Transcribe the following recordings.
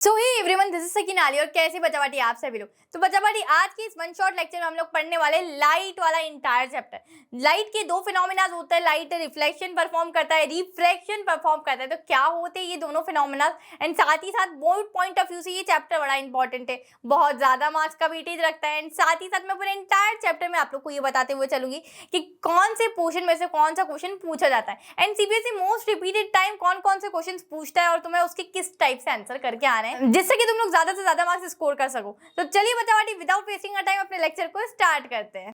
So hey everyone, this is Sakina Ali और कैसे बचावाटी आप सभी लोग। तो बचावाटी आज के इस वन शॉट लेक्चर में हम लोग पढ़ने वाले लाइट वाला इंटायर चैप्टर। लाइट के दो फिनोमेनाज होते हैं, लाइट रिफ्लेक्शन परफॉर्म करता है, रिफ्रैक्शन परफॉर्म करता है। तो क्या होते हैं ये दोनों फिनोमेनाज, एंड साथ ही साथ बोर्ड पॉइंट ऑफ व्यू से ये चैप्टर बड़ा इंपॉर्टेंट है, बहुत ज्यादा मार्क्स का वेटेज रखता है। एंड साथ ही साथ मैं पूरे इंटायर चैप्टर में आप लोग को ये बताते हुए चलूंगी कि कौन से पोर्शन में से कौन सा क्वेश्चन पूछा जाता है and CBSE most repeated time कौन कौन से क्वेश्चन पूछता है और तुम्हें उसके किस टाइप से आंसर करके आने हैं, जिससे कि तुम लोग ज्यादा से ज्यादा मार्क्स स्कोर कर सको। तो चलिए बच्चावाटी विदाउट वेस्टिंग अ टाइम अपने लेक्चर को स्टार्ट करते हैं।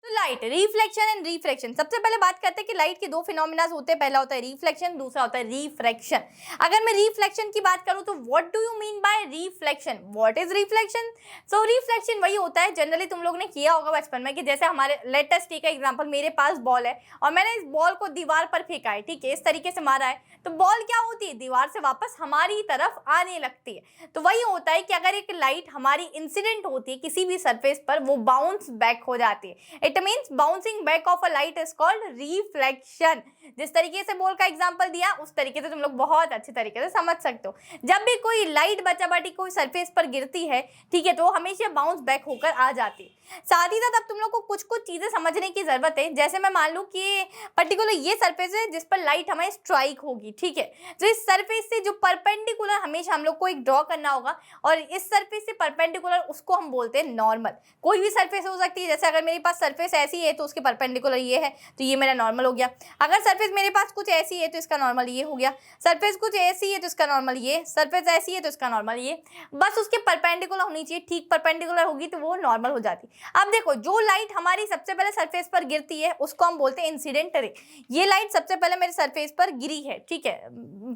Light, reflection and refraction. सबसे पहले बात करते हैं कि लाइट के दो फिनोमेना होते हैं, पहला होता है रिफ्लेक्शन, दूसरा होता है रिफ्रैक्शन। अगर मैं रिफ्लेक्शन की बात करूं तो what do you mean by reflection, what is reflection? So reflection वही होता है, जनरली तुम लोग ने किया होगा बचपन में कि जैसे हमारे लेटेस्ट टेक का एग्जांपल, मेरे पास बॉल है और मैंने इस बॉल को दीवार पर फेंका है, ठीक है, इस तरीके से मारा है, तो बॉल क्या होती है, दीवार से वापस हमारी तरफ आने लगती है। तो वही होता है कि अगर एक लाइट हमारी इंसिडेंट होती है किसी भी सरफेस पर, वो बाउंस बैक हो जाती है। It means bouncing back of a light is called reflection. जिस तरीके से बॉल का एग्जांपल दिया उस तरीके से तुम लोग बहुत अच्छे तरीके से समझ सकते हो। जब भी कोई लाइट बच्चाबाटी कोई सरफेस पर गिरती है, ठीक है, तो हमेशा बाउंस बैक होकर आ जाती है। साथ ही साथ अब तुम लोग को कुछ कुछ चीजें समझने की जरूरत है। जैसे मैं मान लूं कि पर्टिकुलर ये सरफेस है जिस पर लाइट हमें स्ट्राइक होगी, ठीक है, तो इस सरफेस से जो परपेंडिकुलर हमेशा हम लोग को एक ड्रॉ करना होगा और इस सरफेस से परपेंडिकुलर उसको हम बोलते हैं नॉर्मल। कोई भी सरफेस हो सकती है, जैसे अगर मेरे पास सरफेस ऐसी है तो उसके परपेंडिकुलर ये है, तो ये मेरा नॉर्मल हो गया। अगर सरफेस मेरे पास कुछ ऐसी है तो इसका नॉर्मल ये हो गया, सरफेस कुछ ऐसी है तो इसका नॉर्मल ये, सरफेस ऐसी है तो इसका नॉर्मल ये, बस उसके परपेंडिकुलर होनी चाहिए, ठीक परपेंडिकुलर होगी तो वो नॉर्मल हो जाती। अब देखो, जो लाइट हमारी सबसे पहले सरफेस पर गिरती है उसको हम बोलते हैं इंसिडेंट रे। ये लाइट सबसे पहले मेरे सरफेस पर गिरी है, ठीक है,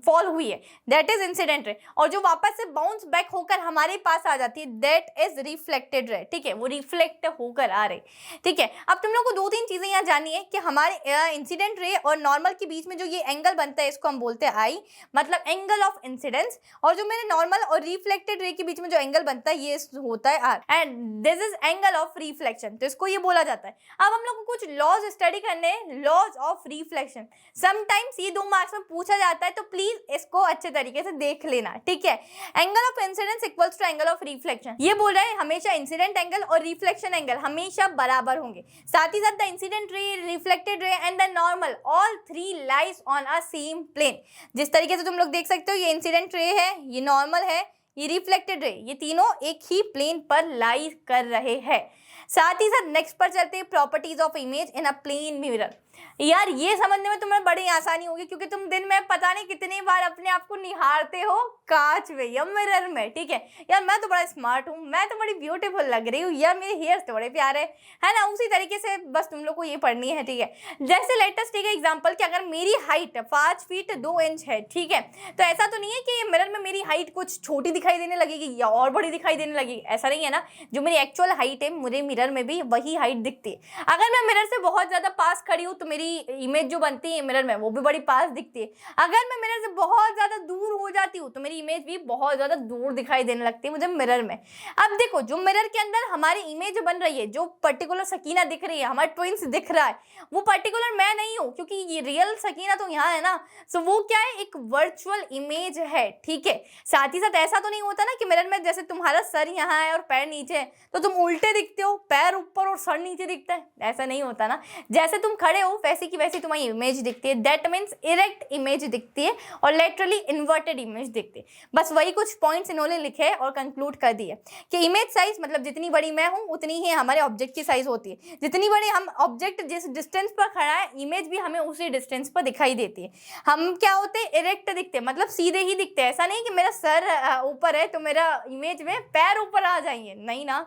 फॉल हुई है, दैट इज इंसिडेंट रे। और जो वापस से बाउंस बैक होकर हमारे पास आ जाती है, दैट इज रिफ्लेक्टेड रे, ठीक है, वो रिफ्लेक्ट होकर आ रही, ठीक है। अब तुम लोग को दो तीन चीजें यहाँ जानी है कि हमारे इंसिडेंट रे और नॉर्मल के बीच में जो ये एंगल बनता है इसको हम बोलते हैं आई, मतलब एंगल ऑफ इंसिडेंस, और जो मेरे नॉर्मल और रिफ्लेक्टेड रे के बीच में जो एंगल बनता है ये होता है R, and this is angle of reflection, तो इसको ये बोला जाता है। अब हम लोग को कुछ लॉज स्टडी करने हैं, लॉज ऑफ रिफ्लेक्शन। समटाइम्स ये 2 मार्क्स में पूछा जाता है, तो प्लीज इसको अच्छे तरीके से देख लेना, ठीक है। Angle of incidence equals to angle of reflection, ये बोल रहा है हमेशा इंसिडेंट एंगल और रिफ्लेक्शन एंगल हमेशा बराबर होंगे। साथ ही साथ the incident ray, reflected ray and the normal all three lies on a same plane. जिस तरीके से तुम लोग देख सकते हो, ये इंसिडेंट रे है, ये नॉर्मल है, ये रिफ्लेक्टेड रे, ये तीनों एक ही प्लेन पर लाई कर रहे हैं। साथ ही साथ नेक्स्ट पर चलते हैं, properties of image in a plane mirror. यार ये समझने में तुम्हें बड़ी आसानी होगी क्योंकि तुम दिन में पता नहीं कितनी बार अपने आप को निहारते हो कांच में या मिरर में, ठीक है। यार मैं तो बड़ा स्मार्ट हूँ, मैं तो बड़ी ब्यूटीफुल लग रही हूँ, यार मेरे हेयर्स तो बड़े प्यारे है ना। उसी तरीके से बस तुम लोग को ये पढ़नी है, ठीक है। जैसे लेटेस्ट ठीक है एग्जाम्पल कि अगर मेरी हाइट 5 फीट 2 इंच है, ठीक है, तो ऐसा तो नहीं है कि मिरर में मेरी हाइट कुछ छोटी दिखाई देने लगेगी या और बड़ी दिखाई देने लगेगी, ऐसा नहीं है ना। जो मेरी एक्चुअल हाइट है मुझे मिरर में भी वही हाइट दिखती है। अगर मैं मिरर से बहुत ज्यादा पास खड़ी हूँ तो मेरी इमेज जो बनती है मिरर में वो भी बड़ी पास दिखती है। अगर मैं मिरर से बहुत ज्यादा दूर हो जाती हूँ तो मेरी इमेज भी बहुत ज्यादा दूर दिखाई देने लगती है मुझे मिरर में। अब देखो, जो मिरर के अंदर हमारी इमेज बन रही है, जो पर्टिकुलर सकीना दिख रही है, हमारा ट्विंस दिख रहा है, वो पर्टिकुलर मैं नहीं हूँ क्योंकि ये रियल सकीना तो यहाँ है ना। सो वो क्या है, एक वर्चुअल इमेज है, ठीक है। साथ ही साथ ऐसा तो नहीं होता ना कि मिरर में जैसे तुम्हारा सर यहाँ है और पैर नीचे है तो तुम उल्टे दिखते हो, पैर ऊपर और सर नीचे दिखता है, ऐसा नहीं होता ना। जैसे तुम खड़े हो वैसे की वैसी तुम्हारी इमेज दिखती है, दैट मीन्स इरेक्ट इमेज दिखती है और लेटरली इन्वर्टेड इमेज दिखती है। बस वही कुछ पॉइंट्स इन्होंने लिखे और कंक्लूड कर दिए कि इमेज साइज मतलब जितनी बड़ी मैं हूँ उतनी ही हमारे ऑब्जेक्ट की साइज होती है। जितनी बड़ी हम ऑब्जेक्ट जिस डिस्टेंस पर खड़ा है, इमेज भी हमें उसी डिस्टेंस पर दिखाई देती है। हम क्या होते हैं, इरेक्ट दिखते हैं, मतलब सीधे ही दिखते हैं। ऐसा नहीं कि मेरा सर ऊपर है तो मेरा इमेज में पैर ऊपर आ जाएंगे, नहीं ना।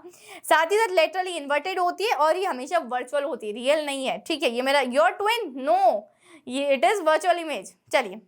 साथ ही साथ लेटरली इन्वर्टेड होती है और ये हमेशा वर्चुअल होती है, रियल नहीं है, ठीक है। ये मेरा योर ट्विन, नो, ये इट इज वर्चुअल इमेज। चलिए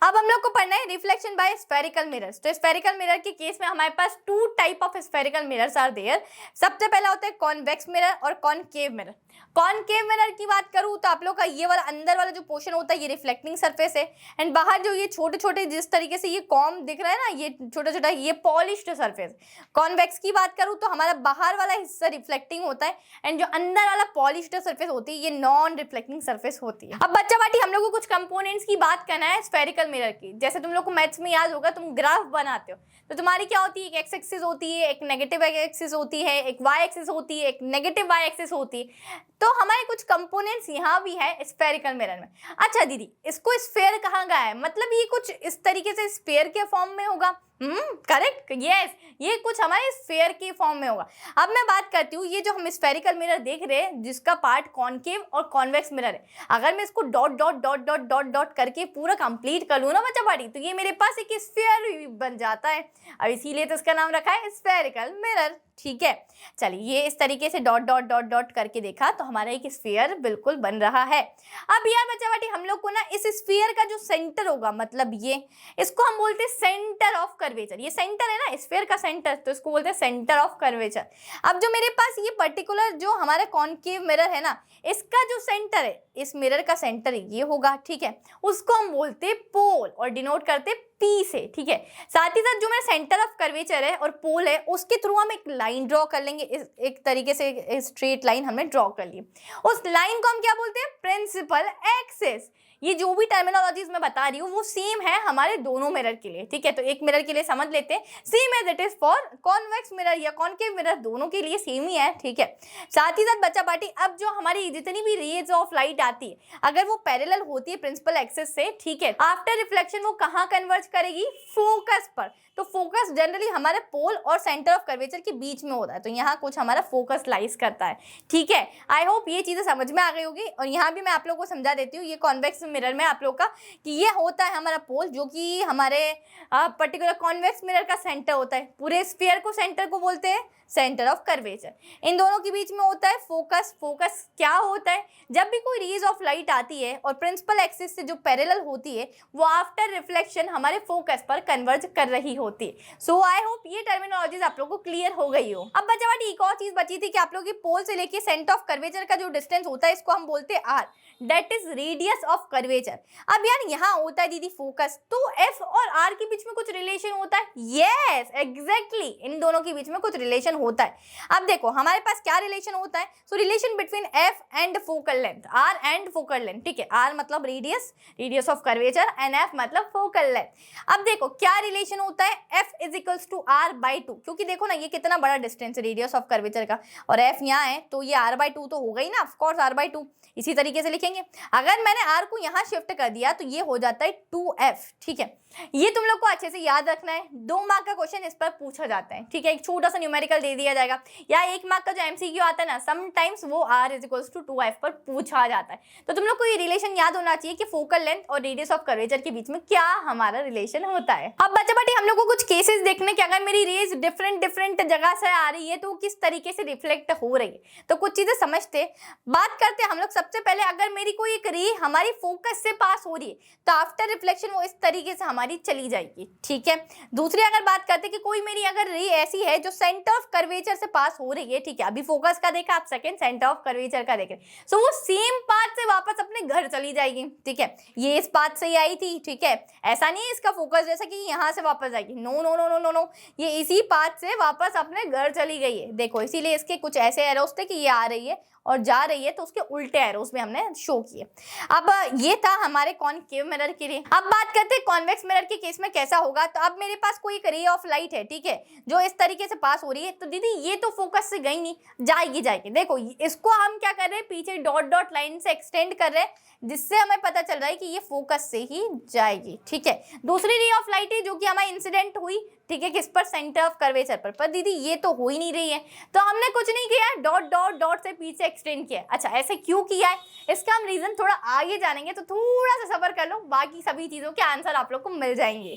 अब हम लोग को पढ़ना है रिफ्लेक्शन बाय स्फेरिकल मिरर्स। तो स्फेरिकल मिरर के केस में हमारे पास two type of spherical mirrors are there. सबसे पहला होता है कॉन्वेक्स मिरर और कॉनकेव मिरर। कॉनकेव मिरर की बात करूं तो आप लोग का ये वाला अंदर वाला जो पोर्शन होता है ये रिफ्लेक्टिंग सरफेस है, एंड बाहर जो ये छोटे छोटे जिस तरीके से ये कॉम दिख रहा है ना, ये छोटा छोटा, ये पॉलिश्ड सरफेस। कॉन्वेक्स की बात करूं तो हमारा बाहर वाला हिस्सा रिफ्लेक्टिंग होता है, एंड जो अंदर वाला पॉलिश्ड सरफेस होती है ये नॉन रिफ्लेक्टिंग सरफेस होती है। अब बच्चा बाटी हम लोग को कुछ कंपोनेंट्स की बात करना है स्फेरिकल मिरर की। जैसे तुम लोग को मैथ्स में याद होगा, तुम ग्राफ बनाते हो तो तुम्हारी क्या होती है, एक एक्स एक्सिस होती है, एक नेगेटिव एक्सिस होती है, एक वाई एक्सिस होती है, एक नेगेटिव वाई एक्सिस होती है। तो हमारे कुछ कंपोनेंट्स यहाँ भी है स्फेरिकल मिरर में। अच्छा दीदी, इसको स्फेयर कहाँ गया है, मतलब ये कुछ इस तरीके से स्फेयर के फॉर्म में होगा। करेक्ट, यस, ये कुछ हमारे स्फेयर के फॉर्म में होगा। अब मैं बात करती हूँ, ये जो हम स्फेरिकल मिरर देख रहे हैं जिसका पार्ट कॉनकेव और कॉन्वेक्स मिरर है, अगर मैं इसको dot dot dot dot dot dot करके पूरा कंप्लीट कर लूँ ना बच्चा पार्टी, तो ये मेरे पास एक स्फेयर बन जाता है। अब इसीलिए तो इसका नाम रखा है स्फेरिकल मिरर। ठीक है, चलिए ये इस तरीके से डॉट डॉट डॉट डॉट करके देखा तो हमारा एक स्फीयर बिल्कुल बन रहा है। अब यार बच्चा बाटी हम लोग को ना इस स्फीयर का जो सेंटर होगा, मतलब ये, इसको हम बोलते हैं सेंटर ऑफ कर्वेचर। ये सेंटर है ना स्फीयर का सेंटर, तो इसको बोलते हैं सेंटर ऑफ कर्वेचर। अब जो मेरे पास ये पर्टिकुलर जो हमारा कॉनकेव मिरर है ना, इसका जो सेंटर है, इस मिरर का सेंटर ये होगा। ठीक है, उसको हम बोलते हैं पोल और डिनोट करते पी से। ठीक है, साथ ही साथ जो मेरा सेंटर ऑफ कर्वेचर है और पोल है उसके थ्रू हम एक लाइन ड्रॉ कर लेंगे। एक तरीके से स्ट्रेट लाइन हमने ड्रॉ कर ली, उस लाइन को हम क्या बोलते हैं, प्रिंसिपल एक्सिस। ये जो भी टर्मिनोलॉजीज मैं बता रही हूँ वो सेम है हमारे दोनों मिरर के लिए। ठीक है, तो एक मिरर के लिए समझ लेते हैं, same as it is for convex mirror या कॉनकेव मिरर, दोनों के लिए सेम ही है। ठीक है, साथ ही साथ बच्चा पार्टी अब जो हमारी जितनी भी रेज ऑफ लाइट आती है अगर वो पैरेलल होती है प्रिंसिपल एक्सिस से, ठीक है, आफ्टर रिफ्लेक्शन वो कहाँ कन्वर्ज करेगी, फोकस पर। तो फोकस जनरली हमारे पोल और सेंटर ऑफ कर्वेचर के बीच में होता है, तो यहाँ कुछ हमारा फोकस लाइज करता है। ठीक है, आई होप ये चीज़ें समझ में आ गई होगी। और यहाँ भी मैं आप लोगों को समझा देती हूँ, ये कॉन्वेक्स मिरर में आप लोग का कि ये होता है हमारा पोल, जो कि हमारे पर्टिकुलर कॉन्वेक्स मिरर का सेंटर होता है। पूरे स्फीयर को सेंटर को बोलते हैं सेंटर ऑफ कर्वेचर। इन दोनों के बीच में होता है फोकस। फोकस क्या होता है, जब भी कोई रेज ऑफ लाइट आती है और प्रिंसिपल एक्सिस से जो पैरेलल होती है वो आफ्टर रिफ्लेक्शन हमारे फोकस पर कन्वर्ज कर रही होती है। सो आई होप ये टर्मिनोलॉजीज आप लोगों को क्लियर हो गई हो। अब बच्चा बाटी एक और चीज बची थी कि आप लोग के पोल से लेके सेंटर ऑफ कर्वेचर का जो डिस्टेंस होता है इसको हम बोलते हैं R, that is radius of curvature. अब यार यहाँ होता है दीदी फोकस, तो एफ और आर के बीच में कुछ रिलेशन होता है। यस एग्जैक्टली, इन दोनों के बीच में कुछ रिलेशन होता है। अब देखो हमारे पास क्या रिलेशन होता है, so relation between F and focal length, R and focal length. ठीक है, आर मतलब radius of curvature, and F मतलब फोकल लेंथ। अब देखो क्या रिलेशन होता है, F is equals to R by two, क्योंकि देखो ना ये कितना बड़ा डिस्टेंस है रेडियस ऑफ कर्वेचर का, और एफ यहाँ है तो ये आर बाई टू तो होगा ही ना, ऑफकोर्स आर बाई टू। इसी तरीके से लिखेंगे, अगर मैंने आर को यहाँ शिफ्ट कर दिया तो ये हो जाता है 2f। ठीक है, ये तुम लोग को अच्छे से याद रखना है, 2 मार्क का क्वेश्चन इस पर पूछा जाता है। ठीक है, एक छोटा सा न्यूमेरिकल दे दिया जाएगा, या 1 मार्क का जो एमसीक्यू आता है ना, समटाइम्स वो r is equals to 2f पर पूछा जाता है। तो तुम लोग को ये रिलेशन याद होना चाहिए कि फोकल लेंथ और रेडियस ऑफ कर्वेचर के बीच में क्या हमारा रिलेशन होता है। अब बच्चा बाटी हम लोग को कुछ केसेस देखने कि अगर मेरी रेज डिफरेंट जगह से आ रही है तो किस तरीके से रिफ्लेक्ट हो रही है, तो कुछ चीजें समझते बात करते हम लोग। सबसे पहले अगर मेरी कोई एक रे हमारी फोकस से पास हो रही है तो आफ्टर रिफ्लेक्शन वो इस तरीके से हमारी चली जाएगी। ठीक है, दूसरी अगर बात करते कि कोई मेरी अगर रे ऐसी है जो सेंटर ऑफ कर्वेचर से पास हो रही है, ठीक है, अभी फोकस का देखा, आप सेकंड सेंटर ऑफ कर्वेचर का देख रहे, सो वो सेम पाथ से वापस अपने घर चली जाएगी। ठीक है, ये इस पाथ से ही आई थी। ठीक है, ऐसा नहीं है इसका फोकस जैसा कि यहाँ से वापस जाएगी, no no no no no no, ये इसी पाथ से वापस अपने घर चली गई है। देखो इसीलिए इसके कुछ ऐसे एरोस थे कि ये आ रही है और जा रही है, तो उसके उल्टे एरोस में हमने शो किए। अब ये था हमारे कॉनकेव मिरर के लिए। अब बात करते हैं कॉन्वेक्स मिरर के केस में कैसा होगा। तो अब मेरे पास कोई एक रे ऑफ लाइट है, ठीक है, जो इस तरीके से पास हो रही है, तो दीदी ये तो फोकस से गई नहीं, जाएगी। देखो इसको हम क्या कर रहे हैं, पीछे डॉट डॉट लाइन से एक्सटेंड कर रहे हैं, जिससे हमें पता चल रहा है कि ये फोकस से ही जाएगी। ठीक है, दूसरी रे ऑफ लाइट है जो कि हमारी इंसिडेंट हुई, ठीक है, किस पर, सेंटर ऑफ कर्वेचर पर दीदी ये तो हो ही नहीं रही है, तो हमने कुछ नहीं किया है, डॉट डॉट डॉट से पीछे एक्सटेंड किया है। अच्छा ऐसे क्यों किया है, इसका हम रीजन थोड़ा आगे जानेंगे, तो थोड़ा सा सब्र कर लो, बाकी सभी चीजों के आंसर आप लोग को मिल जाएंगे।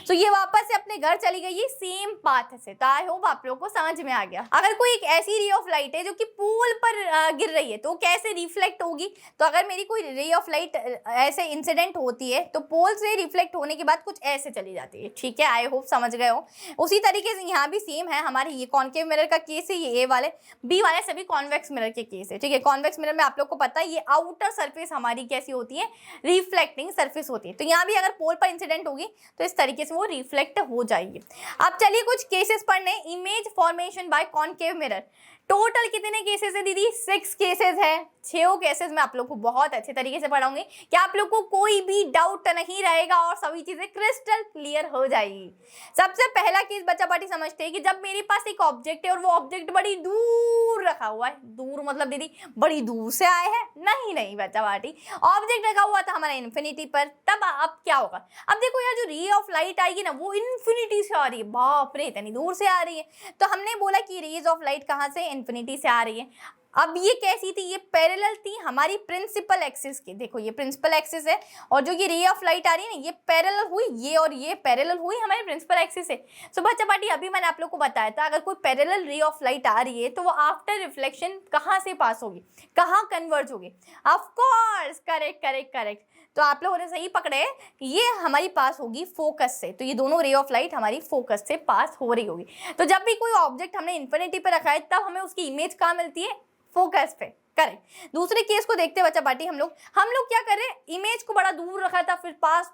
तो ये वापस से अपने घर चली गई सेम पाथ से, तो आई होप आप लोग को समझ में आ गया। अगर कोई एक ऐसी रे ऑफ लाइट है जो कि पोल पर गिर रही है तो कैसे रिफ्लेक्ट होगी, तो अगर मेरी कोई रे ऑफ लाइट ऐसे इंसिडेंट होती है तो पोल से रिफ्लेक्ट होने के बाद कुछ ऐसे चली जाती है, ठीक है, आई होप समझ गए हो। उसी तरीके से यहाँ भी सेम है, हमारे ये कॉन्केव मिरर का केस है, ये ए वाले बी वाले सभी कॉन्वेक्स मिरर के केस है, ठीक है। कॉन्वेक्स मिरर में आप लोग को पता है ये आउटर सरफेस हमारी कैसी होती है, रिफ्लेक्टिंग सरफेस होती है, तो यहाँ भी अगर पोल पर इंसिडेंट होगी तो इस तरीके से वो रिफ्लेक्ट हो जाएगी। अब चलिए कुछ केसेस पढ़ने, image formation by concave mirror. Total कितने केसेस है दीदी, 6 केसेस है। 6 केसेस में आप लोग को बहुत अच्छे तरीके से पढ़ाऊंगी कि आप लोग को कोई भी डाउट नहीं रहेगा और सभी चीजें क्रिस्टल क्लियर हो जाएगी। सबसे पहला केस बच्चा पार्टी समझते हैं कि जब मेरे पास एक ऑब्जेक्ट है और वो ऑब्जेक्ट बड़ी दूर रखा हुआ है, दूर मतलब दीदी बड़ी दूर से आए हैं, नहीं बच्चा पार्टी, ऑब्जेक्ट रखा हुआ था हमारा इन्फिनिटी पर, तब अब क्या होगा, अब देखो यार जो रे ऑफ लाइट आएगी ना वो इन्फिनिटी से आ रही है, बाप रे इतनी दूर से आ रही है, तो हमने बोला कि रेज ऑफ लाइट कहाँ से, इन्फिनिटी से आ रही है। अब ये कैसी थी, ये पैरेलल थी हमारी प्रिंसिपल एक्सिस की, देखो ये प्रिंसिपल एक्सिस है और जो ये रे ऑफ लाइट आ रही है ना ये पैरेलल हुई, ये और ये पैरेलल हुई हमारी प्रिंसिपल एक्सिस से। सो बच्चा पार्टी अभी मैंने आप लोग को बताया था अगर कोई पैरेलल रे ऑफ लाइट आ रही है तो वो आफ्टर रिफ्लेक्शन कहाँ से पास होगी, कहाँ कन्वर्ज होगी, ऑफ कोर्स करेक्ट। तो आप लोगों ने सही पकड़े, ये हमारी पास होगी फोकस से, तो ये दोनों रे ऑफ लाइट हमारी फोकस से पास हो रही होगी। तो जब भी कोई ऑब्जेक्ट हमने इन्फिनिटी पे रखा है तब हमें उसकी इमेज कहाँ मिलती है, फोकस पे, करेक्ट। दूसरे केस को देखते बच्चा पार्टी, हम लोग क्या कर रहे हैं, इमेज को बड़ा दूर रखा था, फिर पास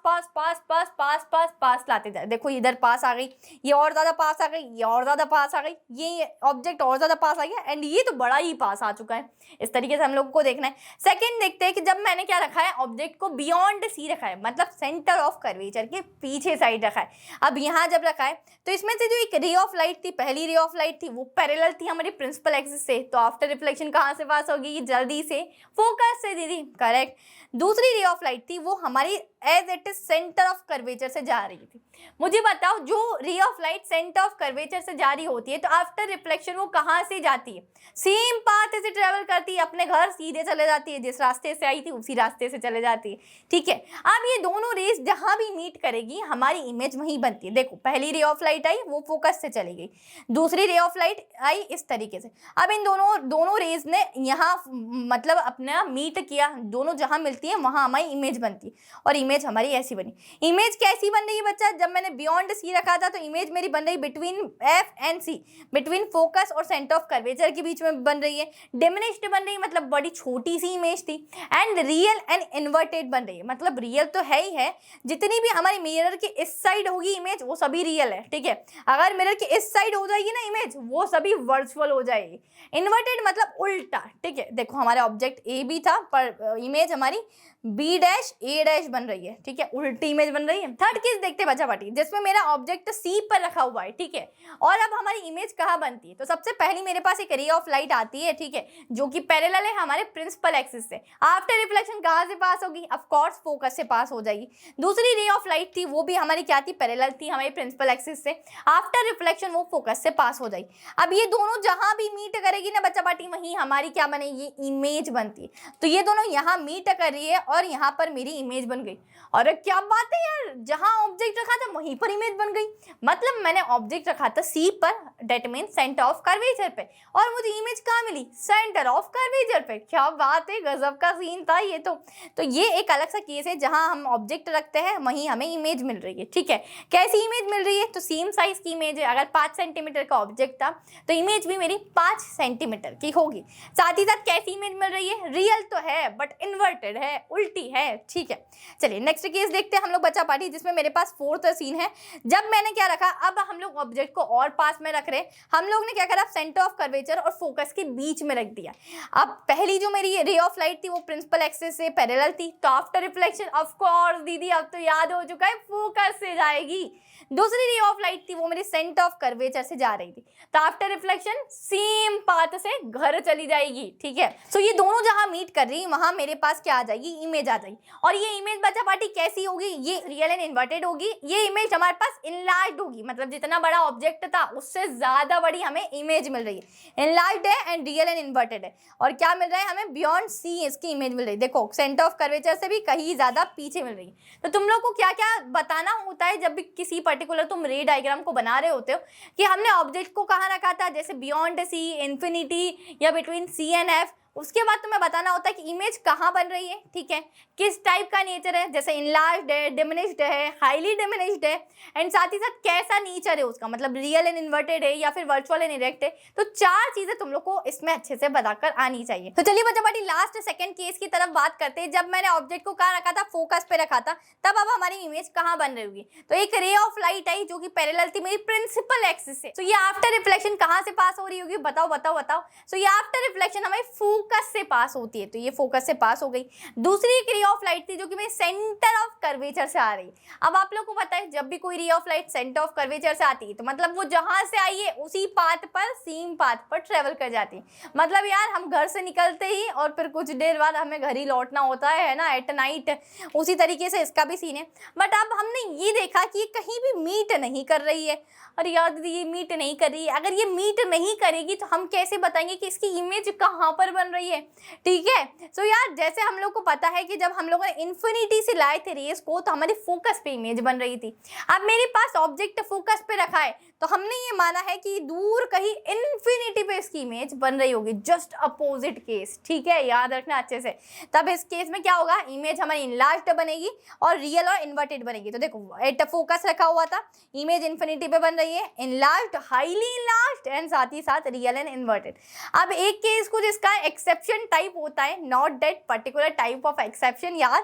लाते जाए, देखो इधर पास आ गई, ये और ज्यादा पास आ गई, ये और ज्यादा पास आ गई, ये ऑब्जेक्ट और ज्यादा पास आ गया एंड ये तो बड़ा ही पास आ चुका है। इस तरीके से हम लोग को देखना है। सेकंड देखते हैं कि जब मैंने क्या रखा है, ऑब्जेक्ट को बियॉन्ड सी रखा है, मतलब सेंटर ऑफ कर्वेचर के पीछे साइड रखा है। अब यहाँ जब रखा है तो इसमें से जो एक रे ऑफ लाइट थी, पहली रे ऑफ लाइट थी वो पैरेलल थी हमारी प्रिंसिपल एक्सिस से, तो आफ्टर रिफ्लेक्शन कहाँ से पास होगी, जल्दी से फोकस से दीदी, करेक्ट। दूसरी रे ऑफ लाइट थी वो हमारी as it is centre of curvature से जा रही थी। मुझे बताओ जो ray of light centre of curvature से जा रही होती है तो आफ्टर रिफ्लेक्शन वो कहाँ से जाती है, सेम पाथ से ट्रेवल करती है, अपने घर सीधे चले जाती है, जिस रास्ते से आई थी उसी रास्ते से चले जाती है, ठीक है। अब ये दोनों रेस जहां भी मीट करेगी हमारी इमेज वहीं बनती है। देखो पहली रे ऑफ लाइट आई वो फोकस से चली गई, दूसरी रे ऑफ लाइट आई इस तरीके से। अब इन दोनों रेज ने यहाँ मतलब अपना मीट किया, दोनों जहां मिलती है वहां हमारी इमेज बनती है और इमेज हमारी ऐसी बनी। इमेज कैसी बन रही है बच्चा, जब मैंने बियॉन्ड सी रखा था तो इमेज मेरी बन रही between F and C, between focus और सेंटर ऑफ कर्वेचर के बीच में बन रही है। डिमिनिश्ड बन रही है मतलब बड़ी छोटी सी इमेज थी। एंड रियल एंड इन्वर्टेड बन रही है, मतलब रियल तो है ही है, जितनी भी हमारी मिरर के इस साइड होगी इमेज वो सभी रियल है, ठीक है। अगर मिरर के इस साइड हो जाएगी ना इमेज वो सभी वर्चुअल हो जाएगी। इन्वर्टेड मतलब उल्टा, ठीक है। देखो हमारा ऑब्जेक्ट ए बी था पर इमेज हमारी बी डैश ए डैश बन रही है, ठीक है, उल्टी इमेज बन रही है। थर्ड केस देखते बच्चा पार्टी, जिसमें मेरा ऑब्जेक्ट सी पर रखा हुआ है, ठीक है, और अब हमारी इमेज कहाँ बनती है, तो सबसे पहली मेरे पास एक रे ऑफ लाइट आती है, ठीक है, जो कि पैरेलल है हमारे प्रिंसिपल एक्सिस से। आफ्टर रिफ्लेक्शन कहाँ से पास होगी, ऑफ कोर्स फोकस से पास हो जाएगी। दूसरी रे ऑफ लाइट थी वो भी हमारी क्या थी, पैरेलल थी हमारी प्रिंसिपल एक्सिस से। आफ्टर रिफ्लेक्शन वो फोकस से पास हो जाएगी। अब ये दोनों जहां भी मीट करेगी ना बच्चा पार्टी वहीं हमारी क्या बनेगी, इमेज बनती है। तो ये दोनों यहाँ मीट कर रही है और यहाँ पर मेरी इमेज बन गई। और क्या बात है यार, जहां ऑब्जेक्ट रखा था वहीं पर इमेज बन गई, मतलब मैंने ऑब्जेक्ट रखा था सी पर, that mean centre of curvature पे, और मुझे इमेज कहाँ मिली, सेंटर ऑफ कर्वेचर पे। क्या बात है, गजब का सीन था ये तो ये एक अलग सा केस है जहां हम ऑब्जेक्ट रखते हैं वहीं हमें इमेज मिल रही है, ठीक है। कैसी इमेज मिल रही है, तो सेम साइज की इमेज है। अगर 5 सेंटीमीटर का ऑब्जेक्ट था तो इमेज भी मेरी 5 सेंटीमीटर की होगी। साथ ही साथ कैसी इमेज मिल रही है, रियल तो है बट इन्वर्टेड है, उल्टी है, ठीक है। चलिए नेक्स्ट केस देखते हैं हम लोग बच्चा पार्टी, जिसमें मेरे पास फोर्थ सीन है। जब मैंने क्या रखा, अब हम लोग ऑब्जेक्ट को और पास में रख रहे हैं, हम लोग ने क्या करा, सेंटर ऑफ कर्वेचर और फोकस के बीच में रख दिया। अब पहली जो मेरी रे ऑफ लाइट थी वो प्रिंसिपल एक्सिस से पैरेलल थी, तो आफ्टर रिफ्लेक्शन ऑफ कोर्स दीदी अब तो याद हो चुका है फोकस से जाएगी। दूसरी रे ऑफ लाइट थी वो मेरी सेंटर ऑफ कर्वेचर से जा रही थी, तो आफ्टर रिफ्लेक्शन सेम पाथ से घर चली जाएगी, ठीक है। सो ये दोनों जहां मीट कर रही वहां मेरे पास क्या आ जाएगी, इमेज आ जाएगी। और ये इमेज बच्चा पार्टी कैसी होगी, ये रियल एंड इन्वर्टेड होगी। ये इमेज हमारे पास इनलार्ज्ड होगी, मतलब जितना बड़ा ऑब्जेक्ट था उससे ज्यादा बड़ी हमें इमेज मिल रही है। इनलार्ज्ड है एंड रियल एंड इन्वर्टेड है। और क्या मिल रहा है हमें, बियॉन्ड सी इसकी इमेज मिल रही है। देखो सेंटर ऑफ कर्वेचर से भी कहीं ज्यादा पीछे मिल रही है। तो तुम लोग को क्या क्या बताना होता है जब भी किसी पर्टिकुलर तुम रे डायग्राम को बना रहे होते हो, कि हमने ऑब्जेक्ट को कहाँ रखा था, जैसे बियॉन्ड सी, इन्फिनिटी या बिटवीन सी एंड एफ। उसके बाद तुम्हें बताना होता है कि इमेज कहाँ बन रही है, ठीक है, किस टाइप का नेचर है, जैसे इनलार्ज्ड है, डिमिनिश्ड है, हाईली डिमिनिश्ड है, एंड साथ ही साथ कैसा नेचर है उसका, मतलब रियल एंड इन्वर्टेड है या फिर वर्चुअल एंड इरेक्ट है। तो 4 चीजें तुम लोग को इसमें अच्छे से बताकर आनी चाहिए। तो चलिए बच्चा पार्टी लास्ट सेकंड केस की तरफ बात करते हैं। जब मैंने ऑब्जेक्ट को कहाँ रखा था, फोकस पे रखा था, तब अब हमारी इमेज कहाँ बन रही होगी। तो एक रे ऑफ लाइट आई जो कि पैरेलल थी मेरी प्रिंसिपल एक्सिस से। तो ये आफ्टर रिफ्लेक्शन कहाँ से पास हो रही होगी, बताओ बताओ बताओ। सो ये आफ्टर रिफ्लेक्शन हमारी फोकस से पास होती है, तो ये फोकस से पास हो गई। दूसरी एक रे ऑफ लाइट थी जो कि मेरे सेंटर ऑफ कर्वेचर से आ रही। अब आप लोगों को पता है जब भी कोई रे of light centre of curvature से आती है तो मतलब वो जहां से आई है उसी पाथ पर, सेम पाथ पर ट्रेवल कर जाती है। मतलब यार हम घर से निकलते ही और फिर कुछ देर बाद हमें घर ही लौटना होता है ना, एट नाइट। उसी तरीके से इसका भी सीन है। बट अब हमने ये देखा कि ये कहीं भी मीट नहीं कर रही है। और यार दीदी ये मीट नहीं कर रही है, अगर ये मीट नहीं करेगी तो हम कैसे बताएंगे कि इसकी इमेज कहाँ पर बन रही है, ठीक है। सो यार जैसे हम लोग को पता है कि जब हम लोगों ने इन्फिनिटी से लाए थे रेस को तो हमारी फोकस पे इमेज बन रही थी। अब मेरे पास ऑब्जेक्ट फोकस पे रखा है तो हमने ये माना है कि दूर कहीं इन्फिनिटी पे इसकी इमेज बन रही होगी। जस्ट अपोजिट केस, ठीक है, याद रखना अच्छे से। तब इस केस में क्या होगा, इमेज हमारी इनलार्ज्ड बनेगी और रियल और इन्वर्टेड बनेगी। तो देखो एट फोकस रखा हुआ था, इमेज इन्फिनिटी पे बन रही है, इनलार्ज्ड, हाईली इनलार्ज्ड एंड साथ ही साथ रियल एंड इन्वर्टेड। अब एक केस कुछ इसका एक्सेप्शन टाइप होता है, not that particular type of exception यार,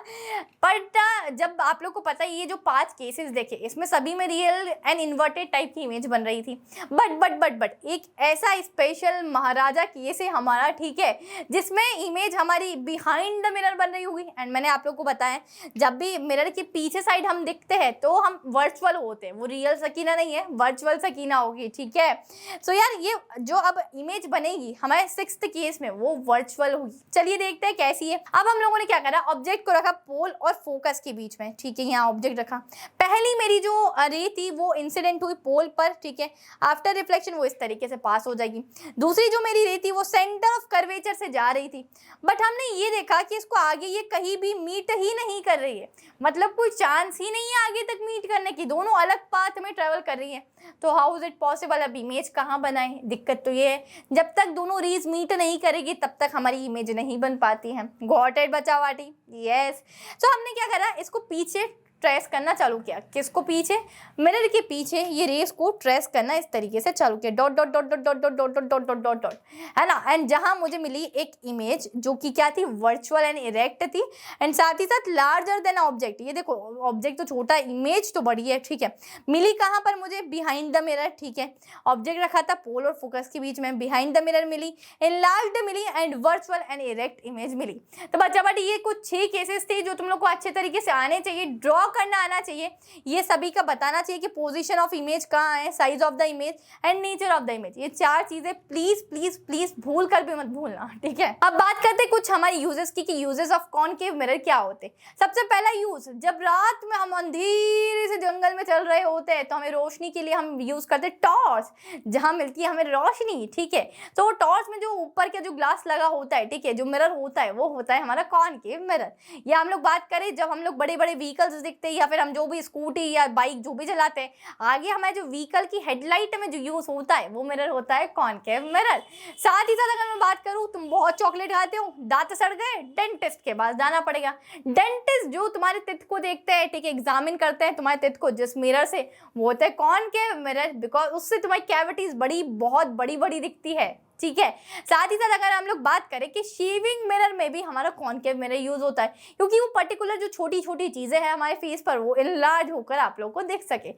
बट जब आप लोग को पता है ये जो 5 केसेस देखे इसमें सभी में रियल एंड इन्वर्टेड टाइप की इमेज बन रही थी। बट एक ऐसा स्पेशल महाराजा केस है हमारा, ठीक है, जिसमें इमेज हमारी बिहाइंड द मिरर बन रही होगी। एंड मैंने आप लोग को बताया जब भी मिरर के पीछे साइड हम दिखते हैं तो हम वर्चुअल होते हैं, वो रियल सकीना नहीं है, वर्चुअल सकीना होगी, ठीक है। सो यार ये जो अब इमेज बनेगी हमारे 6th केस में वो वर्चुअल होगी। चलिए देखते हैं कैसी है। अब हम लोगों ने क्या करा, ऑब्जेक्ट को रखा पोल और फोकस के बीच में, ठीक है, यहाँ ऑब्जेक्ट रखा। पहली मेरी जो रे थी वो इंसिडेंट हुई पोल पर, ठीक है, आफ्टर रिफ्लेक्शन वो इस तरीके से पास हो जाएगी। दूसरी जो मेरी रे थी वो सेंटर ऑफ कर्वेचर से जा रही थी, बट हमने ये देखा कि इसको आगे ये कहीं भी मीट ही नहीं कर रही है, मतलब कोई चांस ही नहीं है आगे तक मीट करने की, दोनों अलग पाथ में ट्रेवल कर रही है। तो हाउ इज इट पॉसिबल, अब इमेज कहाँ बनाए। दिक्कत तो ये है जब तक दोनों रीज मीट नहीं करेगी तब तक हमारी इमेज नहीं बन पाती है। गॉट इट बच्चा वाटी, यस। सो हमने क्या करा, इसको पीछे ट्रेस करना चालू किया। किसको पीछे, मिरर के पीछे ये रेस को ट्रेस करना इस तरीके से चालू किया, dot dot dot dot dot dot dot dot dot dot dot, है ना। एंड जहां मुझे मिली एक इमेज जो कि क्या थी, वर्चुअल एंड इरेक्ट थी एंड साथ ही साथ लार्जर देन ऑब्जेक्ट। ये देखो ऑब्जेक्ट तो छोटा, इमेज तो बड़ी है, ठीक है। मिली कहाँ पर मुझे, बिहाइंड द मिरर, ठीक है। ऑब्जेक्ट रखा था पोल और फोकस के बीच में, बिहाइंड द मिरर मिली, एनलार्ज्ड मिली and virtual and erect image मिली। तो बच्चा बट ये कुछ 6 केसेस थे जो तुम लोग को अच्छे तरीके से आने चाहिए, ड्रॉ करना आना चाहिए, ये सभी का बताना चाहिए कि पोजीशन ऑफ इमेज कहाँ है, size of the image and nature of the image. ये 4 चीजें प्लीज प्लीज प्लीज भूल कर भी मत भूलना, ठीक है। अब बात करते हैं कुछ हमारे यूजेस की कि यूजेस ऑफ कॉनकेव मिरर क्या होते हैं। सबसे पहला यूज, जब रात में हम अंधेरे से जंगल में चल रहे होते हैं तो हमें रोशनी के लिए हम यूज करते हैं टॉर्च, जहां मिलती है हमें रोशनी, ठीक है। तो टॉर्च में जो ऊपर का जो ग्लास लगा होता है, ठीक है, जो मिरर होता है वो होता है हमारा कॉनकेव मिरर। या हम लोग बात करें जब हम लोग बड़े बड़े व्हीकल्स दिखते हैं या फिर हम जो भी स्कूटी या बाइक जो भी चलाते हैं, आगे हमारे जो व्हीकल की हेडलाइट में जो यूज होता है वो मिरर होता है कॉनकेव मिरर। साथ ही साथ अगर मैं बात करूं, तुम बहुत चॉकलेट खाते हो, दांत सड़ गए, डेंटिस्ट के पास जाना पड़ेगा। डेंटिस्ट जो तुम्हारे तित को देखते हैं, ठीक है, एग्जामिन करते हैं तुम्हारे तित को जिस मिरर से, वो होता है कॉनकेव मिरर, बिकॉज उससे तुम्हारी कैविटीज बहुत बड़ी बड़ी दिखती है, ठीक है। साथ ही साथ अगर हम लोग बात करें कि शेविंग मिरर में भी हमारा कॉनकेव मिरर यूज होता है, क्योंकि वो पर्टिकुलर जो छोटी छोटी चीजें हैं हमारे फेस पर वो इनलार्ज होकर आप लोग को दिख सके।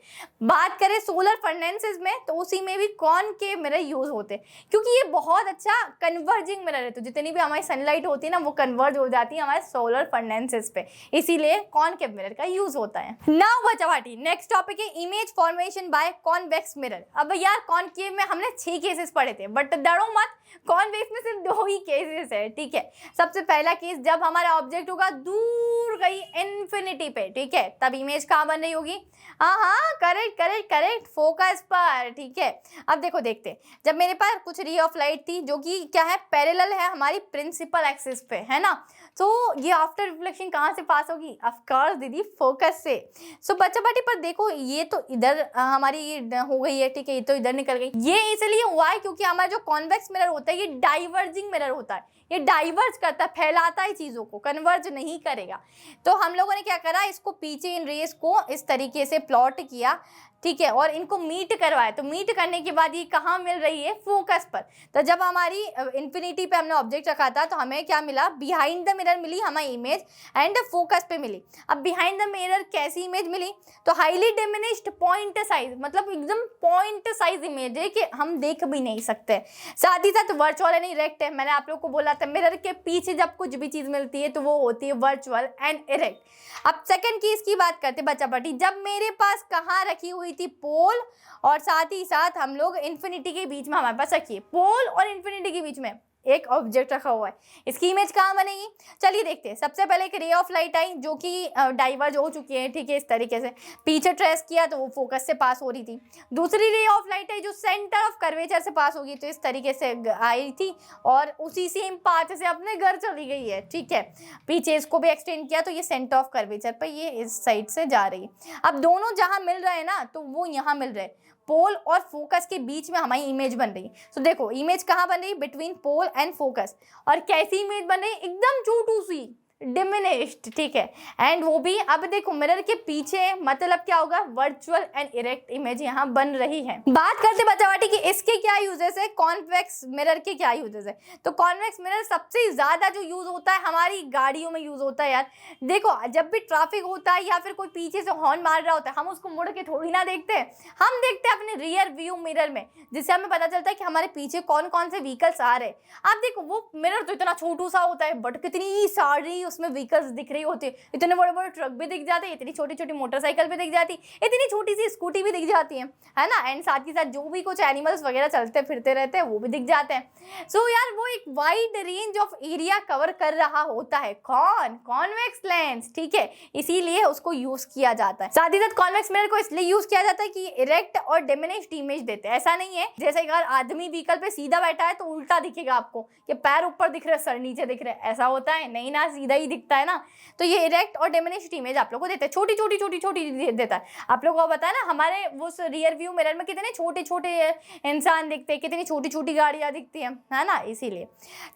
बात करें सोलर फर्नेसेस में तो उसी में भी कॉनकेव मिरर यूज होते हैं, क्योंकि ये बहुत अच्छा कन्वर्जिंग मिरर है, तो जितनी भी हमारी सनलाइट होती है ना वो कन्वर्ज हो जाती है हमारे सोलर फर्नेसेस पे, इसीलिए कॉनकेव मिरर का यूज होता है। नाउ बच्चा पार्टी, नेक्स्ट टॉपिक है image formation by convex mirror. अब यार कॉनकेव में हमने 6 केसेस पढ़े थे, बट डरो मत, कॉन्वेक्स में सिर्फ दो ही केसेस है, ठीक है। सबसे पहला केस जब हमारा ऑब्जेक्ट होगा दूर गई इन्फिनिटी पे, ठीक है, तब इमेज कहाँ बन रही होगी, हाँ करेक्ट करेक्ट करेक्ट, फोकस पर, ठीक है। अब देखो देखते हैं, जब मेरे पास कुछ रे ऑफ लाइट थी जो कि क्या है, पैरेलल है हमारी प्रिंसिपल एक्सिस पे, है ना, तो ये आफ्टर रिफ्लेक्शन कहाँ से पास होगी, ऑफ कोर्स दीदी फोकस से। सो बच्चा पार्टी पर देखो ये तो इधर हमारी ये हो गई है, ठीक है, ये तो इधर निकल गई। ये इसलिए हुआ है क्योंकि हमारा जो कॉन्वेक्स मिरर होता है ये डाइवर्जिंग मिरर होता है, ये डाइवर्ज करता है, फैलाता है चीज़ों को, कन्वर्ज नहीं करेगा। तो हम लोगों ने क्या करा, इसको पीछे इन रेस को इस तरीके से प्लॉट किया, ठीक है, और इनको मीट करवाया। तो मीट करने के बाद ये कहाँ मिल रही है, फोकस पर। तो जब हमारी इन्फिनिटी पे हमने ऑब्जेक्ट रखा था तो हमें क्या मिला, बिहाइंड द मिरर मिली हमारी इमेज एंड फोकस पे मिली। अब बिहाइंड द मिरर कैसी इमेज मिली, तो हाईली डिमिनिश्ड पॉइंट साइज, मतलब एकदम पॉइंट साइज इमेज है कि हम देख भी नहीं सकते। साथ ही साथ वर्चुअल एंड इरेक्ट है, मैंने आप लोग को बोला था मिरर के पीछे जब कुछ भी चीज़ मिलती है तो वो होती है वर्चुअल एंड इरेक्ट। अब सेकंड केस की बात करते बच्चा पार्टी, जब मेरे पास कहाँ रखी हुई थी, पोल और साथ ही साथ हम लोग इन्फिनिटी के बीच में, हमारे पास रखिए पोल और इन्फिनिटी के बीच में एक ऑब्जेक्ट रखा हुआ है, इसकी इमेज कहाँ बनेगी, चलिए देखते हैं। सबसे पहले एक रे ऑफ लाइट आई जो कि डाइवर्ज हो चुकी है, ठीक है, इस तरीके से पीछे ट्रेस किया तो वो फोकस से पास हो रही थी। दूसरी रे ऑफ लाइट आई जो सेंटर ऑफ कर्वेचर से पास होगी, तो इस तरीके से आई थी और उसी सेम पाथ से अपने घर चली गई है, ठीक है, पीछे इसको भी एक्सटेंड किया तो ये सेंटर ऑफ कर्वेचर पर ये इस साइड से जा रही है। अब दोनों जहाँ मिल रहे हैं ना तो वो यहाँ मिल रहे हैं, पोल और फोकस के बीच में हमारी इमेज बन रही है। तो देखो इमेज कहाँ बन रही है, बिटवीन पोल एंड फोकस, और कैसी इमेज बन रही है, एकदम छोटू सी डिमिनिश्ड, ठीक है, एंड वो भी अब देखो मिरर के पीछे, मतलब क्या होगा, वर्चुअल एंड इरेक्ट इमेज यहाँ बन रही है। बात करते बच्चा पार्टी कि इसके क्या यूजेस है, कॉन्वेक्स मिरर के क्या यूजेस है। तो कॉन्वेक्स मिरर सबसे ज्यादा जो यूज होता है हमारी गाड़ियों में यूज होता है यार। देखो जब भी ट्रैफिक होता है या फिर कोई पीछे से हॉर्न मार रहा होता है, हम उसको मुड़ के थोड़ी ना देखते हैं, हम देखते हैं अपने रियर व्यू मिरर में, जिससे हमें पता चलता है कि हमारे पीछे कौन कौन से व्हीकल्स आ रहे हैं। आप देखो वो मिरर तो इतना छोटू सा होता है बट कितनी सारी उसमें व्हीकल्स दिख रही होती है, इतने बड़े बड़े ट्रक भी दिख जाते हैं, इतनी छोटी छोटी मोटरसाइकिल भी दिख जाती, इतनी छोटी सी स्कूटी भी दिख जाती है ना, एंड साथ ही साथ जो भी कुछ एनिमल्स वगैरह चलते फिरते रहते हैं वो भी दिख जाते हैं। सो यार वो एक wide range of area cover कर रहा होता है, कौन, कॉन्वेक्स लेंस, ठीक है, इसीलिए उसको यूज किया जाता है। साथ ही साथ कॉन्वेक्स मिरर को इसलिए यूज किया जाता है कि इरेक्ट और डिमिनिश्ड इमेज देते हैं। ऐसा नहीं है जैसे अगर आदमी व्हीकल पे सीधा बैठा है तो उल्टा दिखेगा आपको, कि पैर ऊपर दिख रहे सर नीचे दिख रहे, ऐसा होता है नहीं ना, सीधा ही दिखता है ना। तो ये इरेक्ट और डिमिनिश्ड इमेज आप लोग को देते हैं, छोटी छोटी छोटी छोटी देता है। आप लोगों को पता है ना हमारे वो रियर व्यू मिरर में कितने छोटे छोटे इंसान दिखते हैं, कितनी छोटी छोटी गाड़ियां दिखती हैं, है ना, इसीलिए।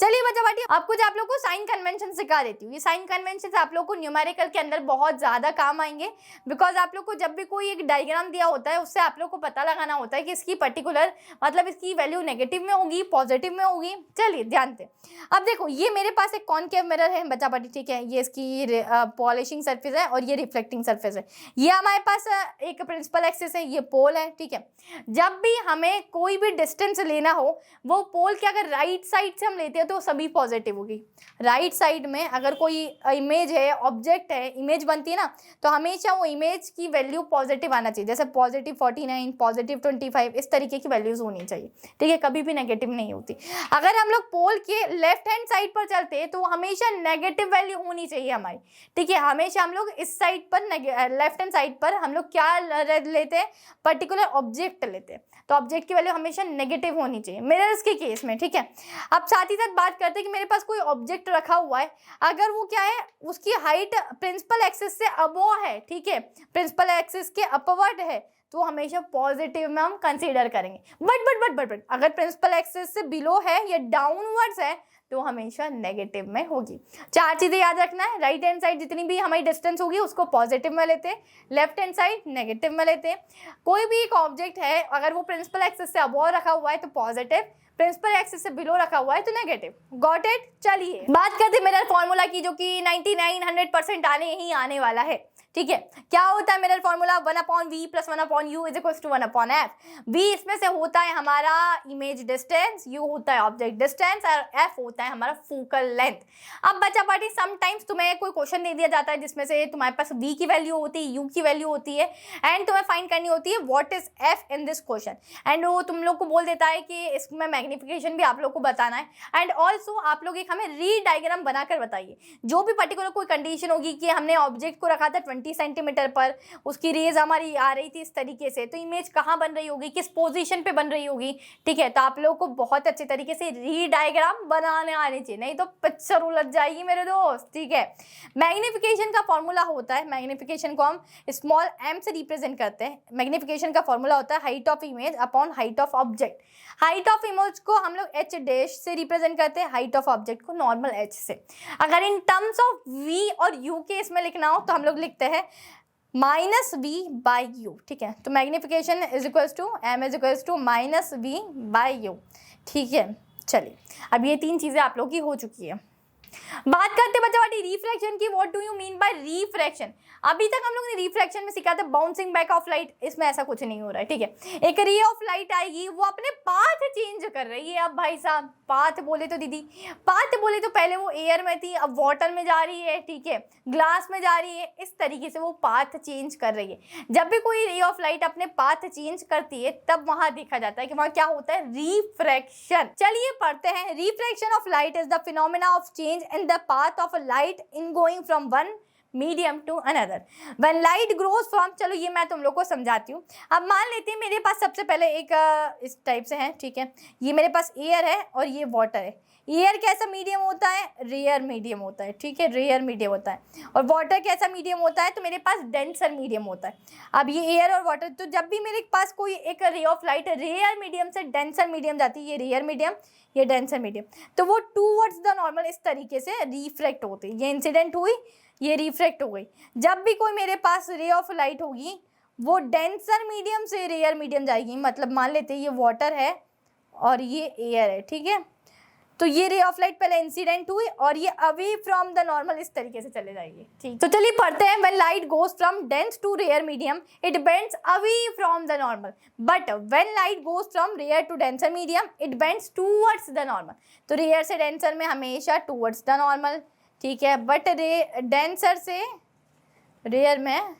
चलिए बच्चा पार्टी आप कुछ आप लोग को साइन कन्वेंशन सिखा देती हूँ। ये साइन कन्वेंशन आप लोग को न्यूमेरिकल के अंदर बहुत ज्यादा काम आएंगे, बिकॉज आप लोग को जब भी कोई एक डायग्राम दिया होता है उससे आप लोग को पता लगाना होता है कि इसकी पर्टिकुलर मतलब इसकी वैल्यू नेगेटिव में होगी पॉजिटिव में होगी। चलिए ध्यान दें। अब देखो ये मेरे पास एक कॉनकेव मिरर है बच्चा पार्टी, ठीक है, ये इसकी पॉलिशिंग सरफेस है और ये रिफ्लेक्टिंग सरफेस है। ये हमारे पास एक प्रिंसिपल एक्सिस है, ये पोल है, ठीक है। जब भी हमें कोई भी डिस्टेंस लेना हो वो पोल के अगर राइट साइड से हम लेते हैं तो सभी पॉजिटिव होगी। राइट साइड में अगर कोई इमेज है, ऑब्जेक्ट है, इमेज बनती है ना, तो हमेशा वो इमेज की वैल्यू पॉजिटिव आना चाहिए, जैसे पॉजिटिव 49, पॉजिटिव 25, इस तरीके की वैल्यूज होनी चाहिए, ठीक है, कभी भी नेगेटिव नहीं होती। अगर हम लोग पोल के लेफ्ट हैंड साइड पर चलते हैं तो हमेशा नेगेटिव वैल्यू होनी चाहिए हमारी, ठीक है। हमेशा हम लोग इस साइड पर लेफ्ट हैंड साइड पर हम लोग क्या लेते हैं, पर्टिकुलर ऑब्जेक्ट लेते हैं, तो ऑब्जेक्ट की वैल्यू हमेशा नेगेटिव होनी चाहिए मिरर्स के केस में, ठीक है। अब साथ ही साथ बात करते हैं कि मेरे पास कोई ऑब्जेक्ट रखा हुआ है, अगर वो क्या है, उसकी हाइट प्रिंसिपल एक्सिस से अबोव है, ठीक है, प्रिंसिपल एक्सिस के अपवर्ड है, तो हमेशा पॉजिटिव में हम कंसीडर करेंगे। बट अगर प्रिंसिपल एक्सिस से बिलो है या डाउनवर्ड्स है तो हमेशा नेगेटिव में होगी। चार चीजें याद रखना है, राइट हैंड साइड जितनी भी हमारी डिस्टेंस होगी उसको पॉजिटिव में लेते हैं, लेफ्ट हैंड साइड नेगेटिव में लेते हैं। कोई भी एक ऑब्जेक्ट है अगर वो प्रिंसिपल एक्सिस से अबोव रखा हुआ है तो पॉजिटिव, प्रिंसिपल एक्सिस से बिलो रखा हुआ है तो नेगेटिव। Got it. चलिए बात करते हैं मिरर फॉर्मूला की, जो कि 99-100% आने ही आने वाला है, ठीक है। क्या होता है mirror formula, 1/v plus 1/u is equal to 1/f। v इसमें से होता है हमारा इमेज डिस्टेंस, u होता है ऑब्जेक्ट डिस्टेंस और f होता है हमारा फोकल लेंथ। अब बच्चा पार्टी समटाइम्स तुम्हें कोई क्वेश्चन दे दिया जाता है जिसमें से तुम्हारे पास v की वैल्यू होती है, u की वैल्यू होती है एंड तुम्हें फाइंड करनी होती है what is f in this question, and वो तुम लोग को बोल देता है कि इसमें मैग्निफिकेशन भी आप लोग को बताना है एंड ऑल्सो आप लोग एक हमें री डायग्राम बनाकर बताइए। जो भी पर्टिकुलर कोई कंडीशन होगी कि हमने ऑब्जेक्ट को रखा था 20 सेंटीमीटर पर, उसकी रेज हमारी आ रही थी इस तरीके से, तो इमेज कहाँ बन रही होगी, किस पोजीशन पे बन रही होगी, ठीक है। तो आप लोग को बहुत अच्छे तरीके से री डायग्राम बनाने आने चाहिए, नहीं तो पिक्चर उलझ जाएगी मेरे दोस्त, ठीक है। मैग्निफिकेशन का फॉर्मूला होता है, मैग्निफिकेशन को हम स्मॉल m से रिप्रेजेंट करते हैं। मैग्निफिकेशन का फॉर्मूला होता है height of image upon height of object. Height of image को हम लोग h डैश से रिप्रेजेंट करते हैं, हाइट ऑफ ऑब्जेक्ट को नॉर्मल h से। अगर इन टर्म्स ऑफ v और u के इसमें लिखना हो तो हम लोग लिखते हैं -v/u, ठीक है। तो magnification is equals to m is equals to -v/u, ठीक है। चलिए अब ये तीन चीज़ें आप लोग की हो चुकी है। बात करते बच्चा वाटी रिफ्रैक्शन की। What do you mean by refraction? अभी तक हम लोग ने रिफ्रैक्शन में सीखा था बाउंसिंग बैक ऑफ लाइट, इसमें ऐसा कुछ नहीं हो रहा है, ठीक है। एक रे ऑफ लाइट आएगी, वो अपने पाथ चेंज कर रही है। अब भाई साहब पाथ बोले तो दीदी, पाथ बोले तो पहले वो एयर में थी, अब वाटर में जा रही है, ठीक है, ग्लास में जा रही है, इस तरीके से वो पाथ चेंज कर रही है। जब भी कोई रे ऑफ लाइट अपने पाथ चेंज करती है तब वहां देखा जाता है कि वहां क्या होता है, रिफ्रैक्शन। चलिए पढ़ते हैं। Refraction of light is the phenomena of change in the path of a light in going from one medium to another when light grows from, चलो ये मैं तुम लोग को समझाती हूँ। अब मान लेते हैं मेरे पास सबसे पहले एक इस टाइप से है, ठीक है, ये मेरे पास एयर है और ये वाटर है। एयर कैसा मीडियम होता है, रेयर मीडियम होता है, ठीक है, रेयर मीडियम होता है। और वाटर कैसा मीडियम होता है, तो मेरे पास डेंसर मीडियम होता है। अब ये एयर और वाटर, तो जब भी मेरे पास कोई एक ray of light rare medium से डेंसर मीडियम जाती है, ये रेयर मीडियम, ये डेंसर मीडियम, तो वो टूवर्ड्स द नॉर्मल इस तरीके से रिफ्रैक्ट होती है। ये इंसिडेंट हुई, ये रिफ्रैक्ट हो गई। जब भी कोई मेरे पास रे ऑफ लाइट होगी वो डेंसर मीडियम से रेयर मीडियम जाएगी। मतलब मान लेते हैं ये वाटर है और ये एयर है, ठीक है, तो ये रे ऑफ लाइट पहले इंसिडेंट हुई और ये अवे फ्रॉम द नॉर्मल इस तरीके से चले जाएगी, ठीक। तो चलिए पढ़ते हैं। When light goes from dense to rare medium it bends away from the normal, but when light goes from rare to denser medium it bends towards the normal. तो रेयर से डेंसर में हमेशा टूवर्ड्स द नॉर्मल, ठीक है, but denser से rare में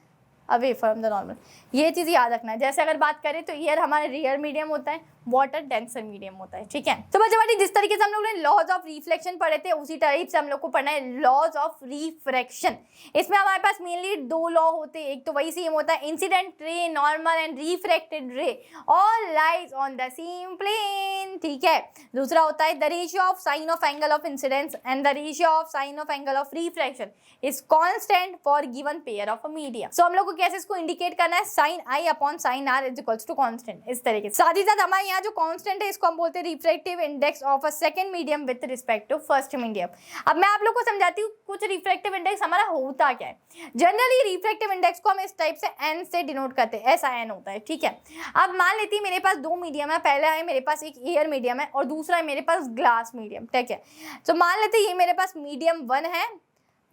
away from the normal. ये चीज़ याद रखना है। जैसे अगर बात करें तो एयर हमारा रेयर मीडियम होता है, वाटर डेंसर मीडियम होता है, ठीक है। तो बच्चों जिस तरीके से हम लोग ने लॉज ऑफ रिफ्लेक्शन पढ़े थे उसी टाइप से हम लोग को पढ़ना है लॉज ऑफ रिफ्रैक्शन। इसमें हमारे पास मेनली दो लॉ होते हैं। एक तो वही सेम होता है, incident ray, normal and refracted ray all lies on the same plane, ठीक है। दूसरा होता है the ratio of sine of angle of incidence and the ratio of sine of angle of refraction is constant for given pair of a medium. So हम लोग को कैसे इसको इंडिकेट करना है, sine I upon sine R is equals to constant, इस तरीके से। साथ ही साथ हमारे यहाँ जो कांस्टेंट है इसको हम बोलते हैं refractive index of a second medium with respect to first medium. अब मैं आप लोग को समझाती हूँ कुछ रिफ्रैक्टिव इंडेक्स हमारा होता क्या है। जनरली रिफ्रैक्टिव इंडेक्स को हम इस टाइप से एन से डिनोट करते हैं, ऐसा एन होता है, ठीक है। अब मान लेती है मेरे पास दो मीडियम है, पहला है मेरे पास एक एयर मीडियम है और दूसरा है मेरे पास ग्लास मीडियम, ठीक है। तो मान लेते ये मेरे पास मीडियम 1 है,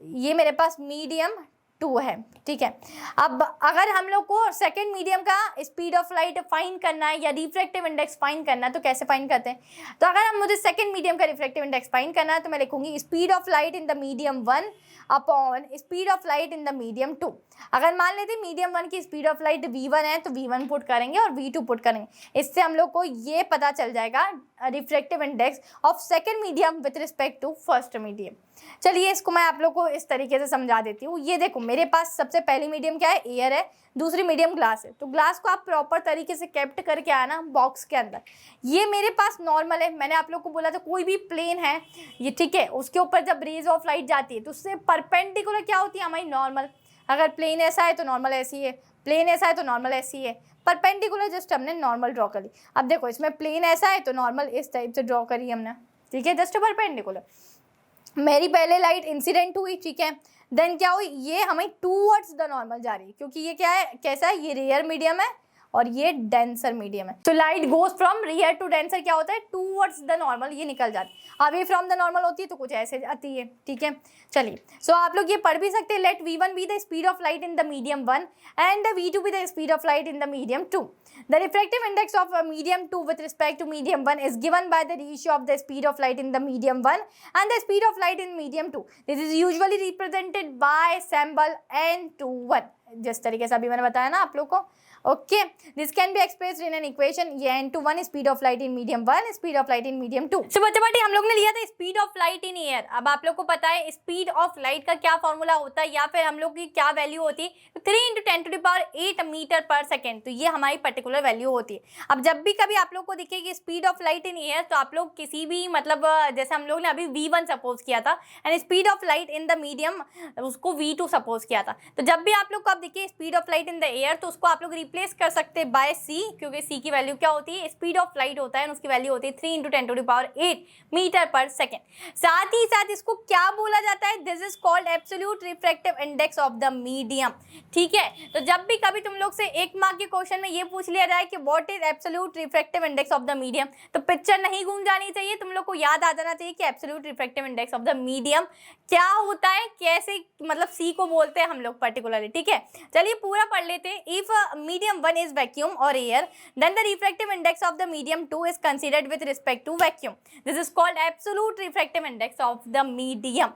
ये मेरे पास मीडियम 2 है, ठीक है। अब अगर हम लोग को सेकंड मीडियम का स्पीड ऑफ लाइट फाइंड करना है या रिफ्रैक्टिव इंडेक्स फाइंड करना है तो कैसे फाइंड करते हैं, तो अगर हम मुझे सेकंड मीडियम का रिफ्रैक्टिव इंडेक्स फाइंड करना है तो मैं लिखूंगी speed of light in the medium 1 upon speed of light in the medium 2। अगर मान लेते मीडियम 1 की स्पीड ऑफ लाइट v1 है तो v1 पुट करेंगे और v2 पुट करेंगे। इससे हम लोग को ये पता चल जाएगा refractive index of second medium with respect to first medium. चलिए इसको मैं आप लोग को इस तरीके से समझा देती हूँ। ये देखो मेरे पास सबसे पहली मीडियम क्या है, एयर है, दूसरी मीडियम ग्लास है। तो ग्लास को आप प्रॉपर तरीके से कैप्ट करके आना बॉक्स के अंदर। ये मेरे पास नॉर्मल है, मैंने आप लोग को बोला था कोई भी प्लेन है ये, ठीक है, उसके ऊपर जब रेज ऑफ लाइट जाती है तो उससे परपेंडिकुलर क्या होती है हमारी नॉर्मल। अगर प्लेन ऐसा है तो नॉर्मल ऐसी है, प्लेन ऐसा है तो नॉर्मल ऐसी है, परपेंडिकुलर जस्ट हमने नॉर्मल ड्रॉ कर ली। अब देखो इसमें प्लेन ऐसा है तो नॉर्मल इस टाइप से ड्रॉ करी हमने, ठीक है, जस्ट परपेंडिकुलर। मेरी पहले लाइट इंसिडेंट हुई, ठीक है, देन क्या हुई, ये हमें टूवर्ड्स द नॉर्मल जा रही है क्योंकि ये क्या है, कैसा है, ये रेयर मीडियम है और ये डेंसर मीडियम है। तो light goes from rarer to denser क्या होता है, टूवर्ड्स द नॉर्मल, ये निकल जाती है। अवे फ्रॉम द नॉर्मल होती है तो कुछ ऐसे आती है, ठीक है। चलिए, सो आप लोग ये पढ़ भी सकते हैं, let v1 be the speed of light in the medium 1 and v2 be the speed of light in the medium 2। The refractive index of medium 2 with respect to medium 1 is given by the ratio of the speed of light in the medium 1 and the speed of light in medium 2. This is usually represented by symbol n21, जिस तरीके से अभी मैंने बताया ना आप लोग को। Okay, this can be expressed in an equation, ये n21 speed of light in medium 1, speed of light in medium 2। सो बच्चे हम लोग ने लिया था speed of light in air. अब आप लोग को पता है स्पीड ऑफ लाइट का क्या फॉर्मूला होता है या फिर हम लोग की क्या वैल्यू होती है, 3 × 10⁸ मीटर पर सेकेंड। तो ये हमारी पर्टिकुलर वैल्यू होती है। अब जब भी कभी आप लोग को दिखे कि speed of light in air, तो आप लोग किसी भी मतलब जैसे हम लोग ने अभी v1 सपोज किया था and speed of light in the medium उसको v2 सपोज किया था। तो जब भी आप लोग को अब दिखे speed of light in the air, तो उसको आप लोग रिप्लेस कर सकते हैं बाय c, क्योंकि c की वैल्यू क्या होती है, स्पीड ऑफ लाइट होता है, उसकी वैल्यू होती है 3 × 10⁸ मीटर पर सेकेंड। साथ ही साथ इसको क्या बोला जाता है, this is called absolute refractive index of the medium, ठीक है। तो जब भी कभी तुम लोग से 1 मार्क के क्वेश्चन में ये पूछ लिया जाए कि what is absolute refractive index of the medium, तो पिक्चर नहीं घूम जानी चाहिए, तुम लोग को याद आ जाना चाहिए कि absolute refractive index of the medium क्या होता है, कैसे मतलब सी को बोलते हैं हम लोग पर्टिकुलरली, ठीक है। चलिए पूरा पढ़ लेते हैं। इफ मीडियम 1 इज वैक्यूम और air, then the refractive index of the medium 2 is considered with respect to vacuum. This is called absolute refractive index of the medium.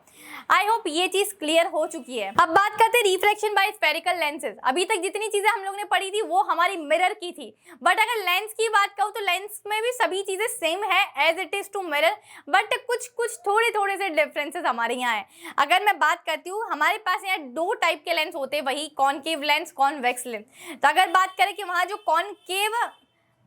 I hope ये चीज क्लियर हो चुकी है। अब बात करते हैं रिफ्रैक्शन बाय स्फेरिकल लेंसेज। अभी तक जितनी चीजें हम लोग ने पढ़ी थी वो हमारी मिरर की थी, बट अगर लेंस की बात करूँ तो लेंस में भी सभी चीजें सेम है as it is to mirror, but कुछ थोड़े से डिफरेंसेस हमारे यहाँ है। अगर मैं बात करती हूँ, हमारे पास यहाँ 2 टाइप के लेंस होते हैं, वही कॉनकेव लेंस, कॉन्वेक्स लेंस। तो अगर बात करें कि वहाँ जो कॉनकेव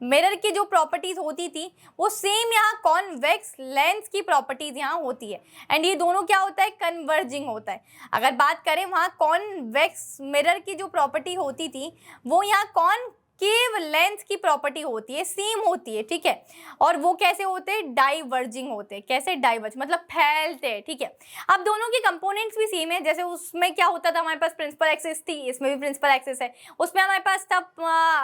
मिरर की जो प्रॉपर्टीज होती थी वो सेम यहाँ कॉन्वेक्स लेंस की प्रॉपर्टीज यहाँ होती है, एंड ये दोनों क्या होता है, कन्वर्जिंग होता है। अगर बात करें वहाँ कॉन्वेक्स मिरर की जो प्रॉपर्टी होती थी वो यहाँ कॉनकेव लेंस की प्रॉपर्टी होती है, सेम होती है, ठीक है। और वो कैसे होते हैं, डाइवर्जिंग होते हैं। कैसे डाइवर्ज मतलब फैलते हैं, ठीक है। अब दोनों के कंपोनेंट्स भी सेम है। जैसे उसमें क्या होता था, हमारे पास प्रिंसिपल एक्सिस थी, इसमें भी प्रिंसिपल एक्सिस है। उसमें हमारे पास था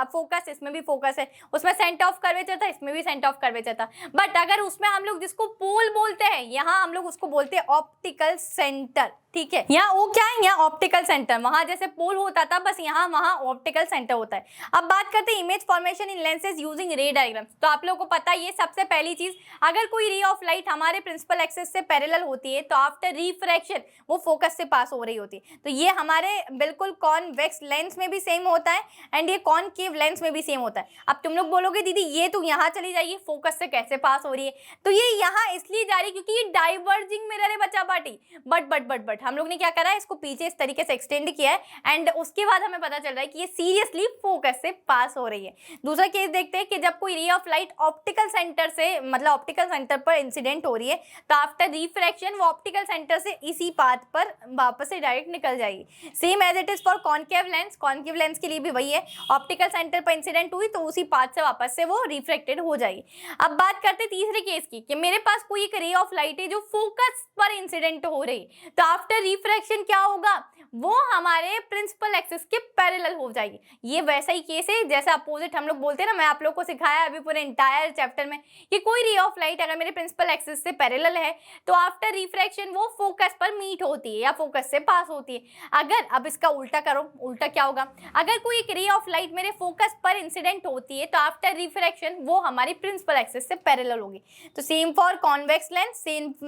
फोकस, इसमें भी फोकस है। उसमें सेंटर ऑफ कर्वेचर था, इसमें भी सेंटर ऑफ कर्वेचर था। बट अगर उसमें हम लोग जिसको पोल बोलते हैं, यहाँ हम लोग उसको बोलते हैं ऑप्टिकल सेंटर, ठीक है। यहाँ वो क्या है, यहाँ ऑप्टिकल सेंटर, वहां जैसे पोल होता था बस यहाँ वहां ऑप्टिकल सेंटर होता है। अब बात करते हैं इमेज फॉर्मेशन इन लेंसेज यूजिंग रे डायग्राम्स। तो आप लोगों को पता है ये सबसे पहली चीज, अगर कोई रे ऑफ लाइट हमारे प्रिंसिपल एक्सिस से पैरेलल होती है तो आफ्टर रिफ्रैक्शन वो फोकस से पास हो रही होती है। तो ये हमारे बिल्कुल कॉन्वेक्स लेंस में भी सेम होता है एंड ये कॉनकेव लेंस में भी सेम होता है। अब तुम लोग बोलोगे दीदी ये तो यहाँ चली जाइए, फोकस से कैसे पास हो रही है, तो ये यहाँ इसलिए जा रही है क्योंकि ये डाइवर्जिंग मिरर है बच्चा पार्टी। बट हम लोग ने क्या करा है, इसको पीछे इस तरीके से एक्सटेंड किया है एंड उसके बाद हमें पता चल रहा है कि ये सीरियसली फोकस से पास हो रही है। दूसरा केस देखते हैं कि जब कोई रे ऑफ लाइट ऑप्टिकल सेंटर से मतलब ऑप्टिकल सेंटर पर इंसिडेंट हो रही है तो आफ्टर रिफ्रैक्शन वो ऑप्टिकल सेंटर से इसी पाथ पर वापस से डायरेक्ट निकल जाएगी। Same as it is for concave lens. Concave lens के लिए भी वही है, ऑप्टिकल सेंटर पर इंसिडेंट हुई तो उसी पाथ से वापस से वो रिफ्रैक्टेड हो जाएगी। अब बात करते हैं तीसरे केस की कि मेरे पास कोई एक रे ऑफ लाइट है जो फोकस पर इंसिडेंट हो रही है, तो आफ्टर रिफ्रैक्शन क्या होगा, वो हमारे प्रिंसिपल एक्सिस के पैरेलल हो जाएगी। ये वैसा ही केस है जैसे अपोजिट हम लोग बोलते हैं ना, मैं आप लोग को सिखाया अभी पूरे इंटायर चैप्टर में कि कोई रे ऑफ लाइट अगर मेरे प्रिंसिपल एक्सिस से पैरेलल है तो आफ्टर रिफ्रैक्शन वो फोकस पर मीट होती है या फोकस से पास होती है। अगर अब इसका उल्टा करो, उल्टा क्या होगा, अगर कोई एक रे ऑफ लाइट मेरे फोकस पर इंसिडेंट होती है तो आफ्टर रिफ्रैक्शन वो हमारी प्रिंसिपल एक्सिस से पैरेलल होगी। तो same for convex lens,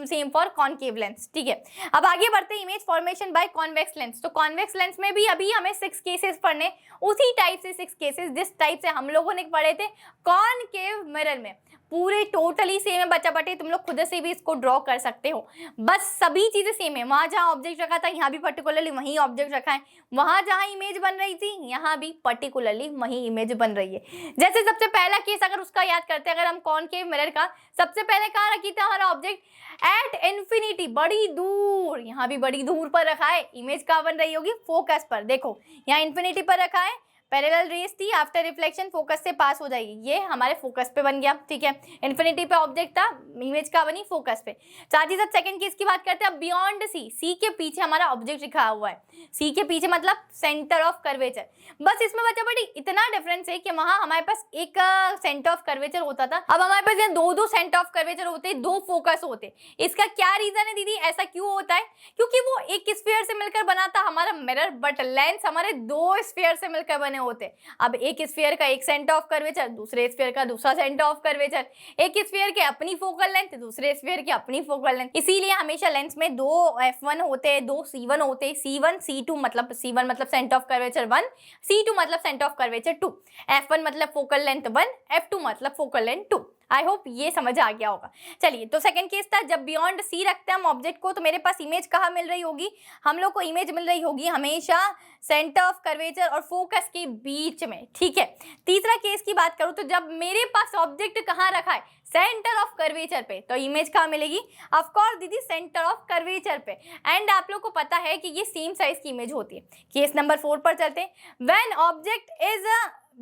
same for concave lens, ठीक है। अब आगे बढ़ते हैं image formation by convex lens. तो कॉन्वेक्स लेंस में भी अभी हमें 6 केसेस पढ़ने, उसी टाइप से 6 केसेस जिस टाइप से हम लोगों ने पढ़े थे कॉनकेव मिरर में। पूरे टोटली सेम है बच्चा बटे, तुम लोग खुद से भी इसको ड्रॉ कर सकते हो, बस सभी चीजें सेम है। वहां जहां ऑब्जेक्ट रखा था यहाँ भी पर्टिकुलरली वही ऑब्जेक्ट रखा है, वहां जहां इमेज बन रही थी यहाँ भी पर्टिकुलरली वही इमेज बन रही है। जैसे सबसे पहला केस अगर उसका याद करते हैं, अगर हम कॉनकेव मिरर का, सबसे पहले कहाँ रखी था हमारा ऑब्जेक्ट, एट इन्फिनिटी, बड़ी दूर, यहाँ भी बड़ी दूर पर रखा है। इमेज कहाँ बन रही होगी, फोकस पर। देखो यहाँ इन्फिनिटी पर रखा है, पैरेलल रेस थी, आफ्टर रिफ्लेक्शन फोकस से पास हो जाएगी, ये हमारे फोकस पे बन गया, ठीक है। इन्फिनिटी पे ऑब्जेक्ट था, इमेज का बनी फोकस पे। साथ ही साथ सेकंड केस की बात करते हैं, बियॉन्ड सी, सी के पीछे हमारा ऑब्जेक्ट लिखा हुआ है, सी के पीछे मतलब सेंटर ऑफ कर्वेचर। बस इसमें बच्चा बड़ी इतना डिफरेंस है कि वहां हमारे पास एक सेंटर ऑफ कर्वेचर होता था, अब हमारे पास यहाँ दो सेंटर ऑफ कर्वेचर होते, दो फोकस होते। इसका क्या रीजन है दीदी, ऐसा क्यों होता है? क्योंकि वो एक स्फीयर से मिलकर बना था हमारा मिरर, बट लेंस हमारे दो स्फीयर से मिलकर बने होते। अब एक स्फीयर का एक सेंटर ऑफ कर्वेचर, दूसरे स्फीयर का दूसरा सेंटर ऑफ कर्वेचर, एक स्फीयर के अपनी फोकल लेंथ, दूसरे स्फीयर की अपनी फोकल लेंथ। इसीलिए हमेशा लेंस में दो f1 होते हैं, दो c1 होते हैं, c1 c2 मतलब c1 मतलब सेंटर ऑफ कर्वेचर 1, c2 मतलब सेंटर ऑफ कर्वेचर 2, f1 मतलब फोकल लेंथ 1, f2 मतलब फोकल लेंथ 2। आई होप ये समझ आ गया होगा। चलिए, तो सेकंड केस था, जब बियॉन्ड सी रखते हैं हम ऑब्जेक्ट को, तो मेरे पास इमेज कहाँ मिल रही होगी, हम लोग को इमेज मिल रही होगी हमेशा सेंटर ऑफ कर्वेचर और फोकस के बीच में, ठीक है। तीसरा केस की बात करूँ तो जब मेरे पास ऑब्जेक्ट कहाँ रखा है, सेंटर ऑफ कर्वेचर पे, तो इमेज कहाँ मिलेगी, ऑफ कोर्स दीदी सेंटर ऑफ कर्वेचर पे। एंड आप लोग को पता है कि ये सेम साइज की इमेज होती है। केस नंबर 4 पर चलते हैं, when object is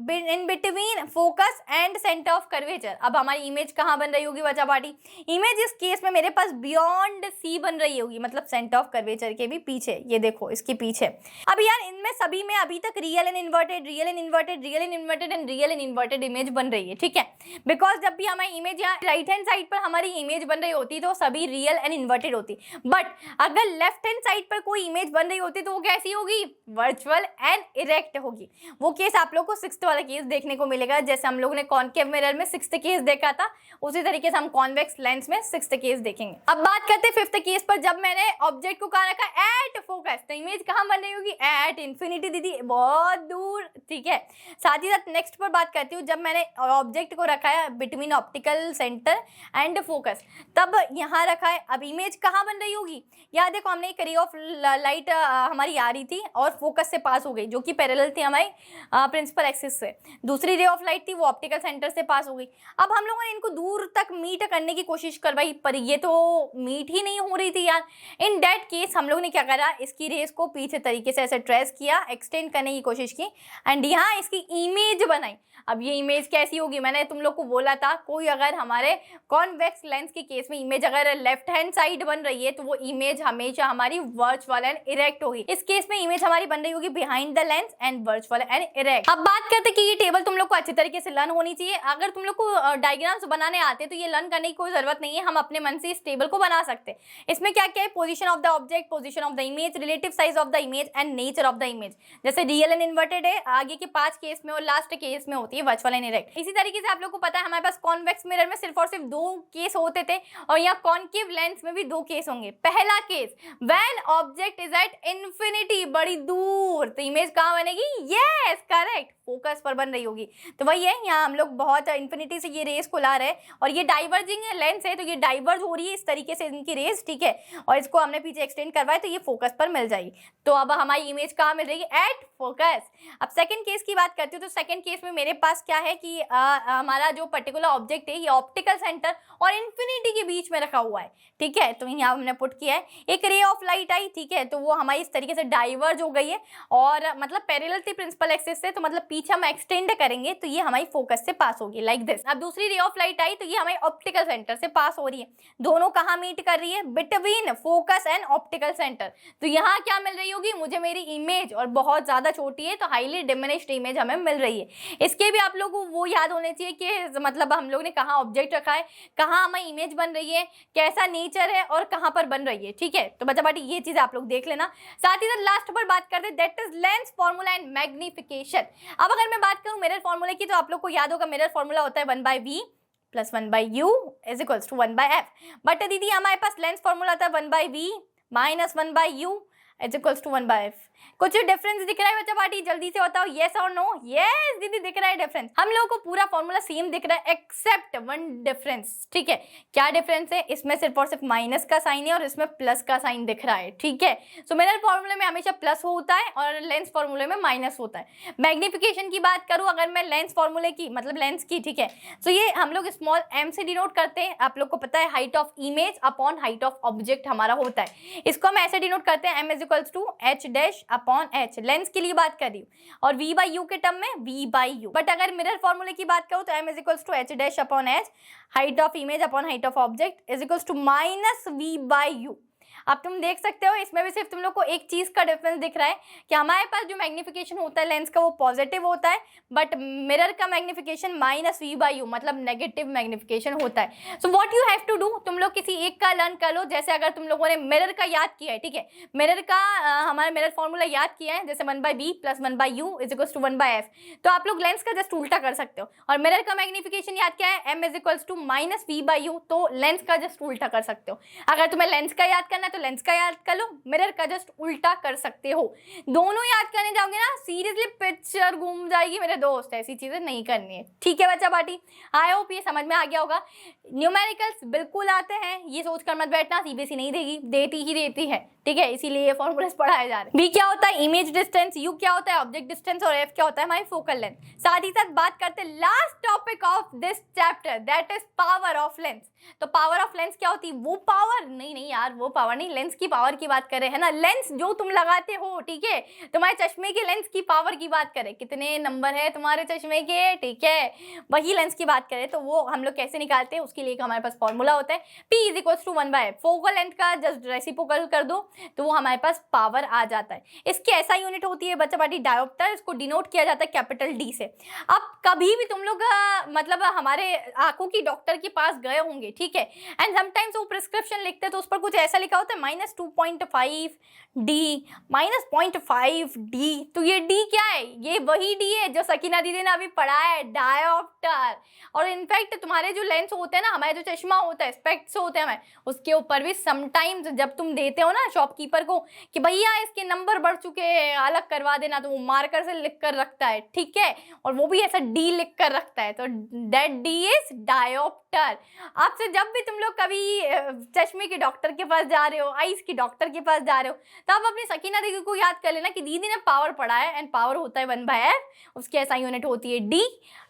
in between focus and centre of curvature. अब हमारी इमेज कहाँ बन रही होगी बच्चा पार्टी, इमेज इस केस में मेरे पास बियॉन्ड सी बन रही होगी, मतलब सेंटर ऑफ कर्वेचर के भी पीछे, ये देखो इसके पीछे। अब यार इनमें सभी में अभी तक real and inverted, real and inverted, real and inverted and real and inverted image बन रही है, ठीक है। बिकॉज जब भी हमारी इमेज यहाँ राइट हैंड साइड पर हमारी इमेज बन रही होती तो सभी रियल एंड इन्वर्टेड होती, बट अगर लेफ्ट हैंड साइड पर कोई इमेज बन रही होती तो वो कैसी होगी, वर्चुअल एंड इरेक्ट होगी। वो केस आप लोग को 6th वाला केस देखने को मिलेगा, जैसे हम लोगों ने कॉनकेव मिरर में 6th केस देखा था, उसी तरीके से हम कॉन्वेक्स लेंस में 6th केस देखेंगे। अब बात करते हैं 5th केस पर, जब मैंने ऑब्जेक्ट को कहाँ रखा, एट फोकस, तो इमेज कहाँ बन रही होगी, एट इन्फिनिटी दीदी, बहुत दूर, ठीक है। साथ ही साथ नेक्स्ट पर बात करती हूँ, जब मैंने ऑब्जेक्ट को रखा है between optical centre and focus, तब यहाँ रखा है, अब इमेज कहाँ बन रही होगी, यहाँ देखो हमने एक रे ऑफ लाइट हमारी आ रही थी और फोकस से पास हो गई, जो कि पैरेलल थी हमारी प्रिंसिपल एक्सिस से। दूसरी रे ऑफ लाइट थी वो ऑप्टिकल सेंटर से पास हो गई। अब हम लोगों ने इनको दूर तक मीट करने की कोशिश करवाई, पर ये तो मीट ही नहीं हो रही थी यार। इन दैट केस हम लोग ने क्या करा, इसकी रेस को पीछे तरीके से ऐसे ट्रेस किया, एक्सटेंड करने की कोशिश की, एंड यहाँ इसकी इमेज बनाई। अब ये इमेज कैसी होगी, मैंने तुम लोग को बोला था, कोई अगर हमारे कॉन्वेक्स लेंस के केस में इमेज अगर लेफ्ट हैंड साइड बन रही है तो वो इमेज हमेशा हमारी वर्चुअल एंड इरेक्ट होगी। इस केस में इमेज हमारी बन रही होगी behind the lens and virtual and erect. अब बात करते हैं कि ये टेबल तुम लोग को अच्छी तरीके से लर्न होनी चाहिए। अगर तुम लोग को डायग्राम्स बनाने आते तो ये लर्न करने की कोई जरूरत नहीं है, हम अपने मन से इस टेबल को बना सकते हैं। इसमें क्या क्या है, position of the object, position of the image, relative size of the image and nature of the image. जैसे रियल एंड इन्वर्टेड है आगे के 5 केस में और लास्ट केस में होती है वर्चुअल एंड इरेक्ट। इसी तरीके से आप लोग को पता है हमारे पास कॉन्वेक्स मिरर में सिर्फ और सिर्फ 2 केस होते थे, और यहाँ कॉनकेव लेंस में भी 2 केस होंगे। पहला case, when object is at infinity, बड़ी दूर, तो इमेज कहाँ बनेगी, यस करेक्ट, फोकस पर बन रही होगी। तो वही है, यहाँ हम लोग बहुत इन्फिनिटी से ये रेस को ला रहे हैं, और ये डाइवर्जिंग लेंस है तो ये डाइवर्ज हो रही है इस तरीके से इनकी रेस, ठीक है, और इसको हमने पीछे एक्सटेंड करवाया तो ये फोकस पर मिल जाएगी। तो अब हमारी इमेज कहाँ मिल रही है, एट फोकस। अब सेकंड केस की बात करती हूँ, तो सेकंड केस में मेरे पास क्या है कि हमारा जो पर्टिकुलर ऑब्जेक्ट है ये ऑप्टिकल सेंटर और इन्फिनिटी के बीच में रखा हुआ है, ठीक है। तो यहाँ हमने पुट किया है, एक रे ऑफ लाइट आई, ठीक है, तो वो हमारी इस तरीके से डाइवर्ज हो गई है, और मतलब पैरेलल थी प्रिंसिपल एक्सिस से, तो मतलब पीछे हम एक्सटेंड करेंगे तो ये हमारी फोकस से पास होगी, लाइक दिस। अब दूसरी रे ऑफ लाइट आई तो ये हमारी ऑप्टिकल सेंटर से पास हो रही है, दोनों कहाँ मीट कर रही है, between focus and optical centre. तो यहाँ क्या मिल रही होगी, मुझे मेरी इमेज, और बहुत ज्यादा छोटी है तो हाईली डिमिनिश्ड इमेज हमें मिल रही है। इसके भी आप लोगों को वो याद होने चाहिए कि मतलब हम लोग ने कहाँ ऑब्जेक्ट रखा है, कहाँ हमारी इमेज बन रही है, कैसा नेचर है और कहाँ पर बन रही है, ठीक है। तो बच्चा बाटी ये चीज आप लोग देख लेना। साथ ही साथ लास्ट पर बात करते हैं, that is lens formula and magnification. अब अगर मैं बात करूं मिरर फॉर्मूले की, तो आप लोग को याद होगा मिरर फॉर्मूला होता है 1/v + 1/u = 1/f। बट दीदी हमारे पास लेंस फॉर्मूला था 1/v - 1/u = 1/f। कुछ डिफरेंस दिख रहा है बच्चा पार्टी, जल्दी से बताओ, येस और नो। येस दीदी दिख रहा है डिफरेंस, हम लोगों को पूरा फॉर्मूला सेम दिख रहा है एक्सेप्ट वन डिफरेंस, ठीक है। क्या डिफरेंस है, इसमें सिर्फ और सिर्फ माइनस का साइन है और इसमें प्लस का साइन दिख रहा है, ठीक है। सो मिरर फॉर्मूले में हमेशा प्लस होता है और लेंस फॉर्मूले में माइनस होता है। मैग्निफिकेशन की बात करूं अगर मैं लेंस फॉर्मूले की, मतलब लेंस की, ठीक है, तो ये हम लोग स्मॉल m से डिनोट करते हैं। आप लोग को पता है height of image upon height of object हमारा होता है, इसको हम ऐसे डिनोट करते हैं m = equals to h dash upon h, lens के लिए बात कर रही हूँ, और v बाई यू के टर्म में v बाई यू। बट अगर मिरर फॉर्मूले की बात करूँ तो m is equals to h dash upon h, height of image upon height of object is equals to minus v by u. अब तुम देख सकते हो इसमें भी सिर्फ तुम लोग को एक चीज का डिफरेंस दिख रहा है कि हमारे पास जो मैग्निफिकेशन होता है लेंस का वो पॉजिटिव होता है, बट मिरर का magnification minus v by u मतलब नेगेटिव मैग्निफिकेशन होता है। So what you have to do, तुम लोग किसी एक का लर्न कर लो। जैसे अगर तुम लोगों ने मिरर का याद किया है, ठीक है, मिरर का हमारा मिरर फॉर्मूला याद किया है, जैसे 1/b plus 1/u is equals to 1/f, तो आप लोग लेंस का जस्ट उल्टा कर सकते हो। और मिरर का मैग्निफिकेशन याद किया है m is equals to minus v by u, तो लेंस का जस्ट उल्टा कर सकते हो। अगर तुम्हें लेंस का याद करना है तो लेंस का याद कर लो, मिरर का जस्ट उल्टा कर सकते हो। दोनों याद करने जाओगे ना सीरियसली पिक्चर घूम जाएगी मेरे दोस्त, ऐसी चीजें नहीं करनी है, ठीक है बच्चा पार्टी। आई होप ये समझ में आ गया होगा। न्यूमेरिकल्स बिल्कुल आते हैं, ये सोचकर मत बैठना सीबीएसई नहीं देगी, देती ही देती है, ठीक है, इसीलिए ये फॉर्मूलास पढ़ाए जा रहे हैं। बी क्या होता है इमेज डिस्टेंस, यू क्या होता है ऑब्जेक्ट डिस्टेंस, और एफ क्या होता है हमारी फोकल लेंथ। साथ ही साथ बात करते हैं last topic of this chapter, that is power of lens. तो पावर ऑफ लेंस क्या होती है, वो पावर नहीं यार, वो पावर नहीं, लेंस की पावर की बात कर रहे हैं ना, लेंस जो तुम लगाते हो, ठीक है, तुम्हारे चश्मे के लेंस की पावर की बात करें, कितने नंबर है तुम्हारे चश्मे के, ठीक है, वही लेंस की बात करें तो वो हम लोग कैसे निकालते हैं, उसके लिए हमारे पास फॉर्मूला होता है P is equals to 1/f, focal length का जस्ट रेसिप्रोकल कर दो तो वो हमारे पास पावर आ जाता है। इसकी ऐसा यूनिट होती है बच्चा पार्टी डायोप्टर, इसको डिनोट किया जाता है कैपिटल D से। अब कभी भी तुम लोग मतलब हमारे आंखों की डॉक्टर के पास गए होंगे, ठीक है, एंड समटाइम्स वो प्रिस्क्रिप्शन लिखते हैं तो उस पर कुछ ऐसा लिखा होता है -2.5 D, -0.5 D, तो ये D क्या है, ये वही D है जो सकीना दीदी ने अभी पढ़ा है, डायोप्टर। और इनफैक्ट तुम्हारे जो लेंस होते हैं ना, हमारे जो चश्मा होता है, स्पेक्ट्स होते हैं हमारे, उसके ऊपर भी समटाइम्स जब तुम देते हो ना शॉपकीपर को कि भैया इसके नंबर बढ़ चुके हैं अलग करवा देना, तो वो मार्कर से लिख कर रखता है, ठीक है, और वो भी ऐसा D लिख कर रखता है, तो दैट D इज डायोप्टर। आपसे जब भी तुम लोग कभी चश्मे के डॉक्टर के पास जा रहे हो, आईज की डॉक्टर के पास जा रहे हो, तो आप अपनी सकीना दीदी को याद कर लेना कि दीदी ने पावर पढ़ा है, एंड पावर होता है 1/f, उसकी ऐसा यूनिट होती है D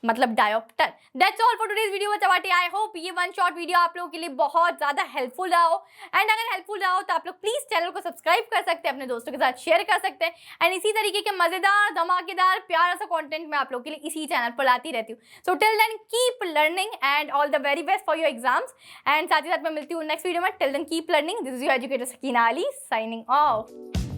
मतलब dioptre. That's all for today's video बच्चा पार्टी। आई होप ये वन शॉट वीडियो आप लोगों के लिए बहुत ज्यादा हेल्पफुल रहा हो, एंड अगर हेल्पफुल रहा हो तो आप लोग प्लीज चैनल को सब्सक्राइब कर सकते हैं, अपने दोस्तों के साथ शेयर कर सकते हैं, एंड इसी तरीके के मजेदार धमाकेदार प्यारा सा कंटेंट मैं आप लोग के लिए इसी चैनल पर लाती रहती हूँ। So till then keep learning and all the very best for your exams, एंड साथ ही साथ मैं मिलती हूँ नेक्स्ट वीडियो में। Till then keep learning, this is your educator Sakina Ali signing of.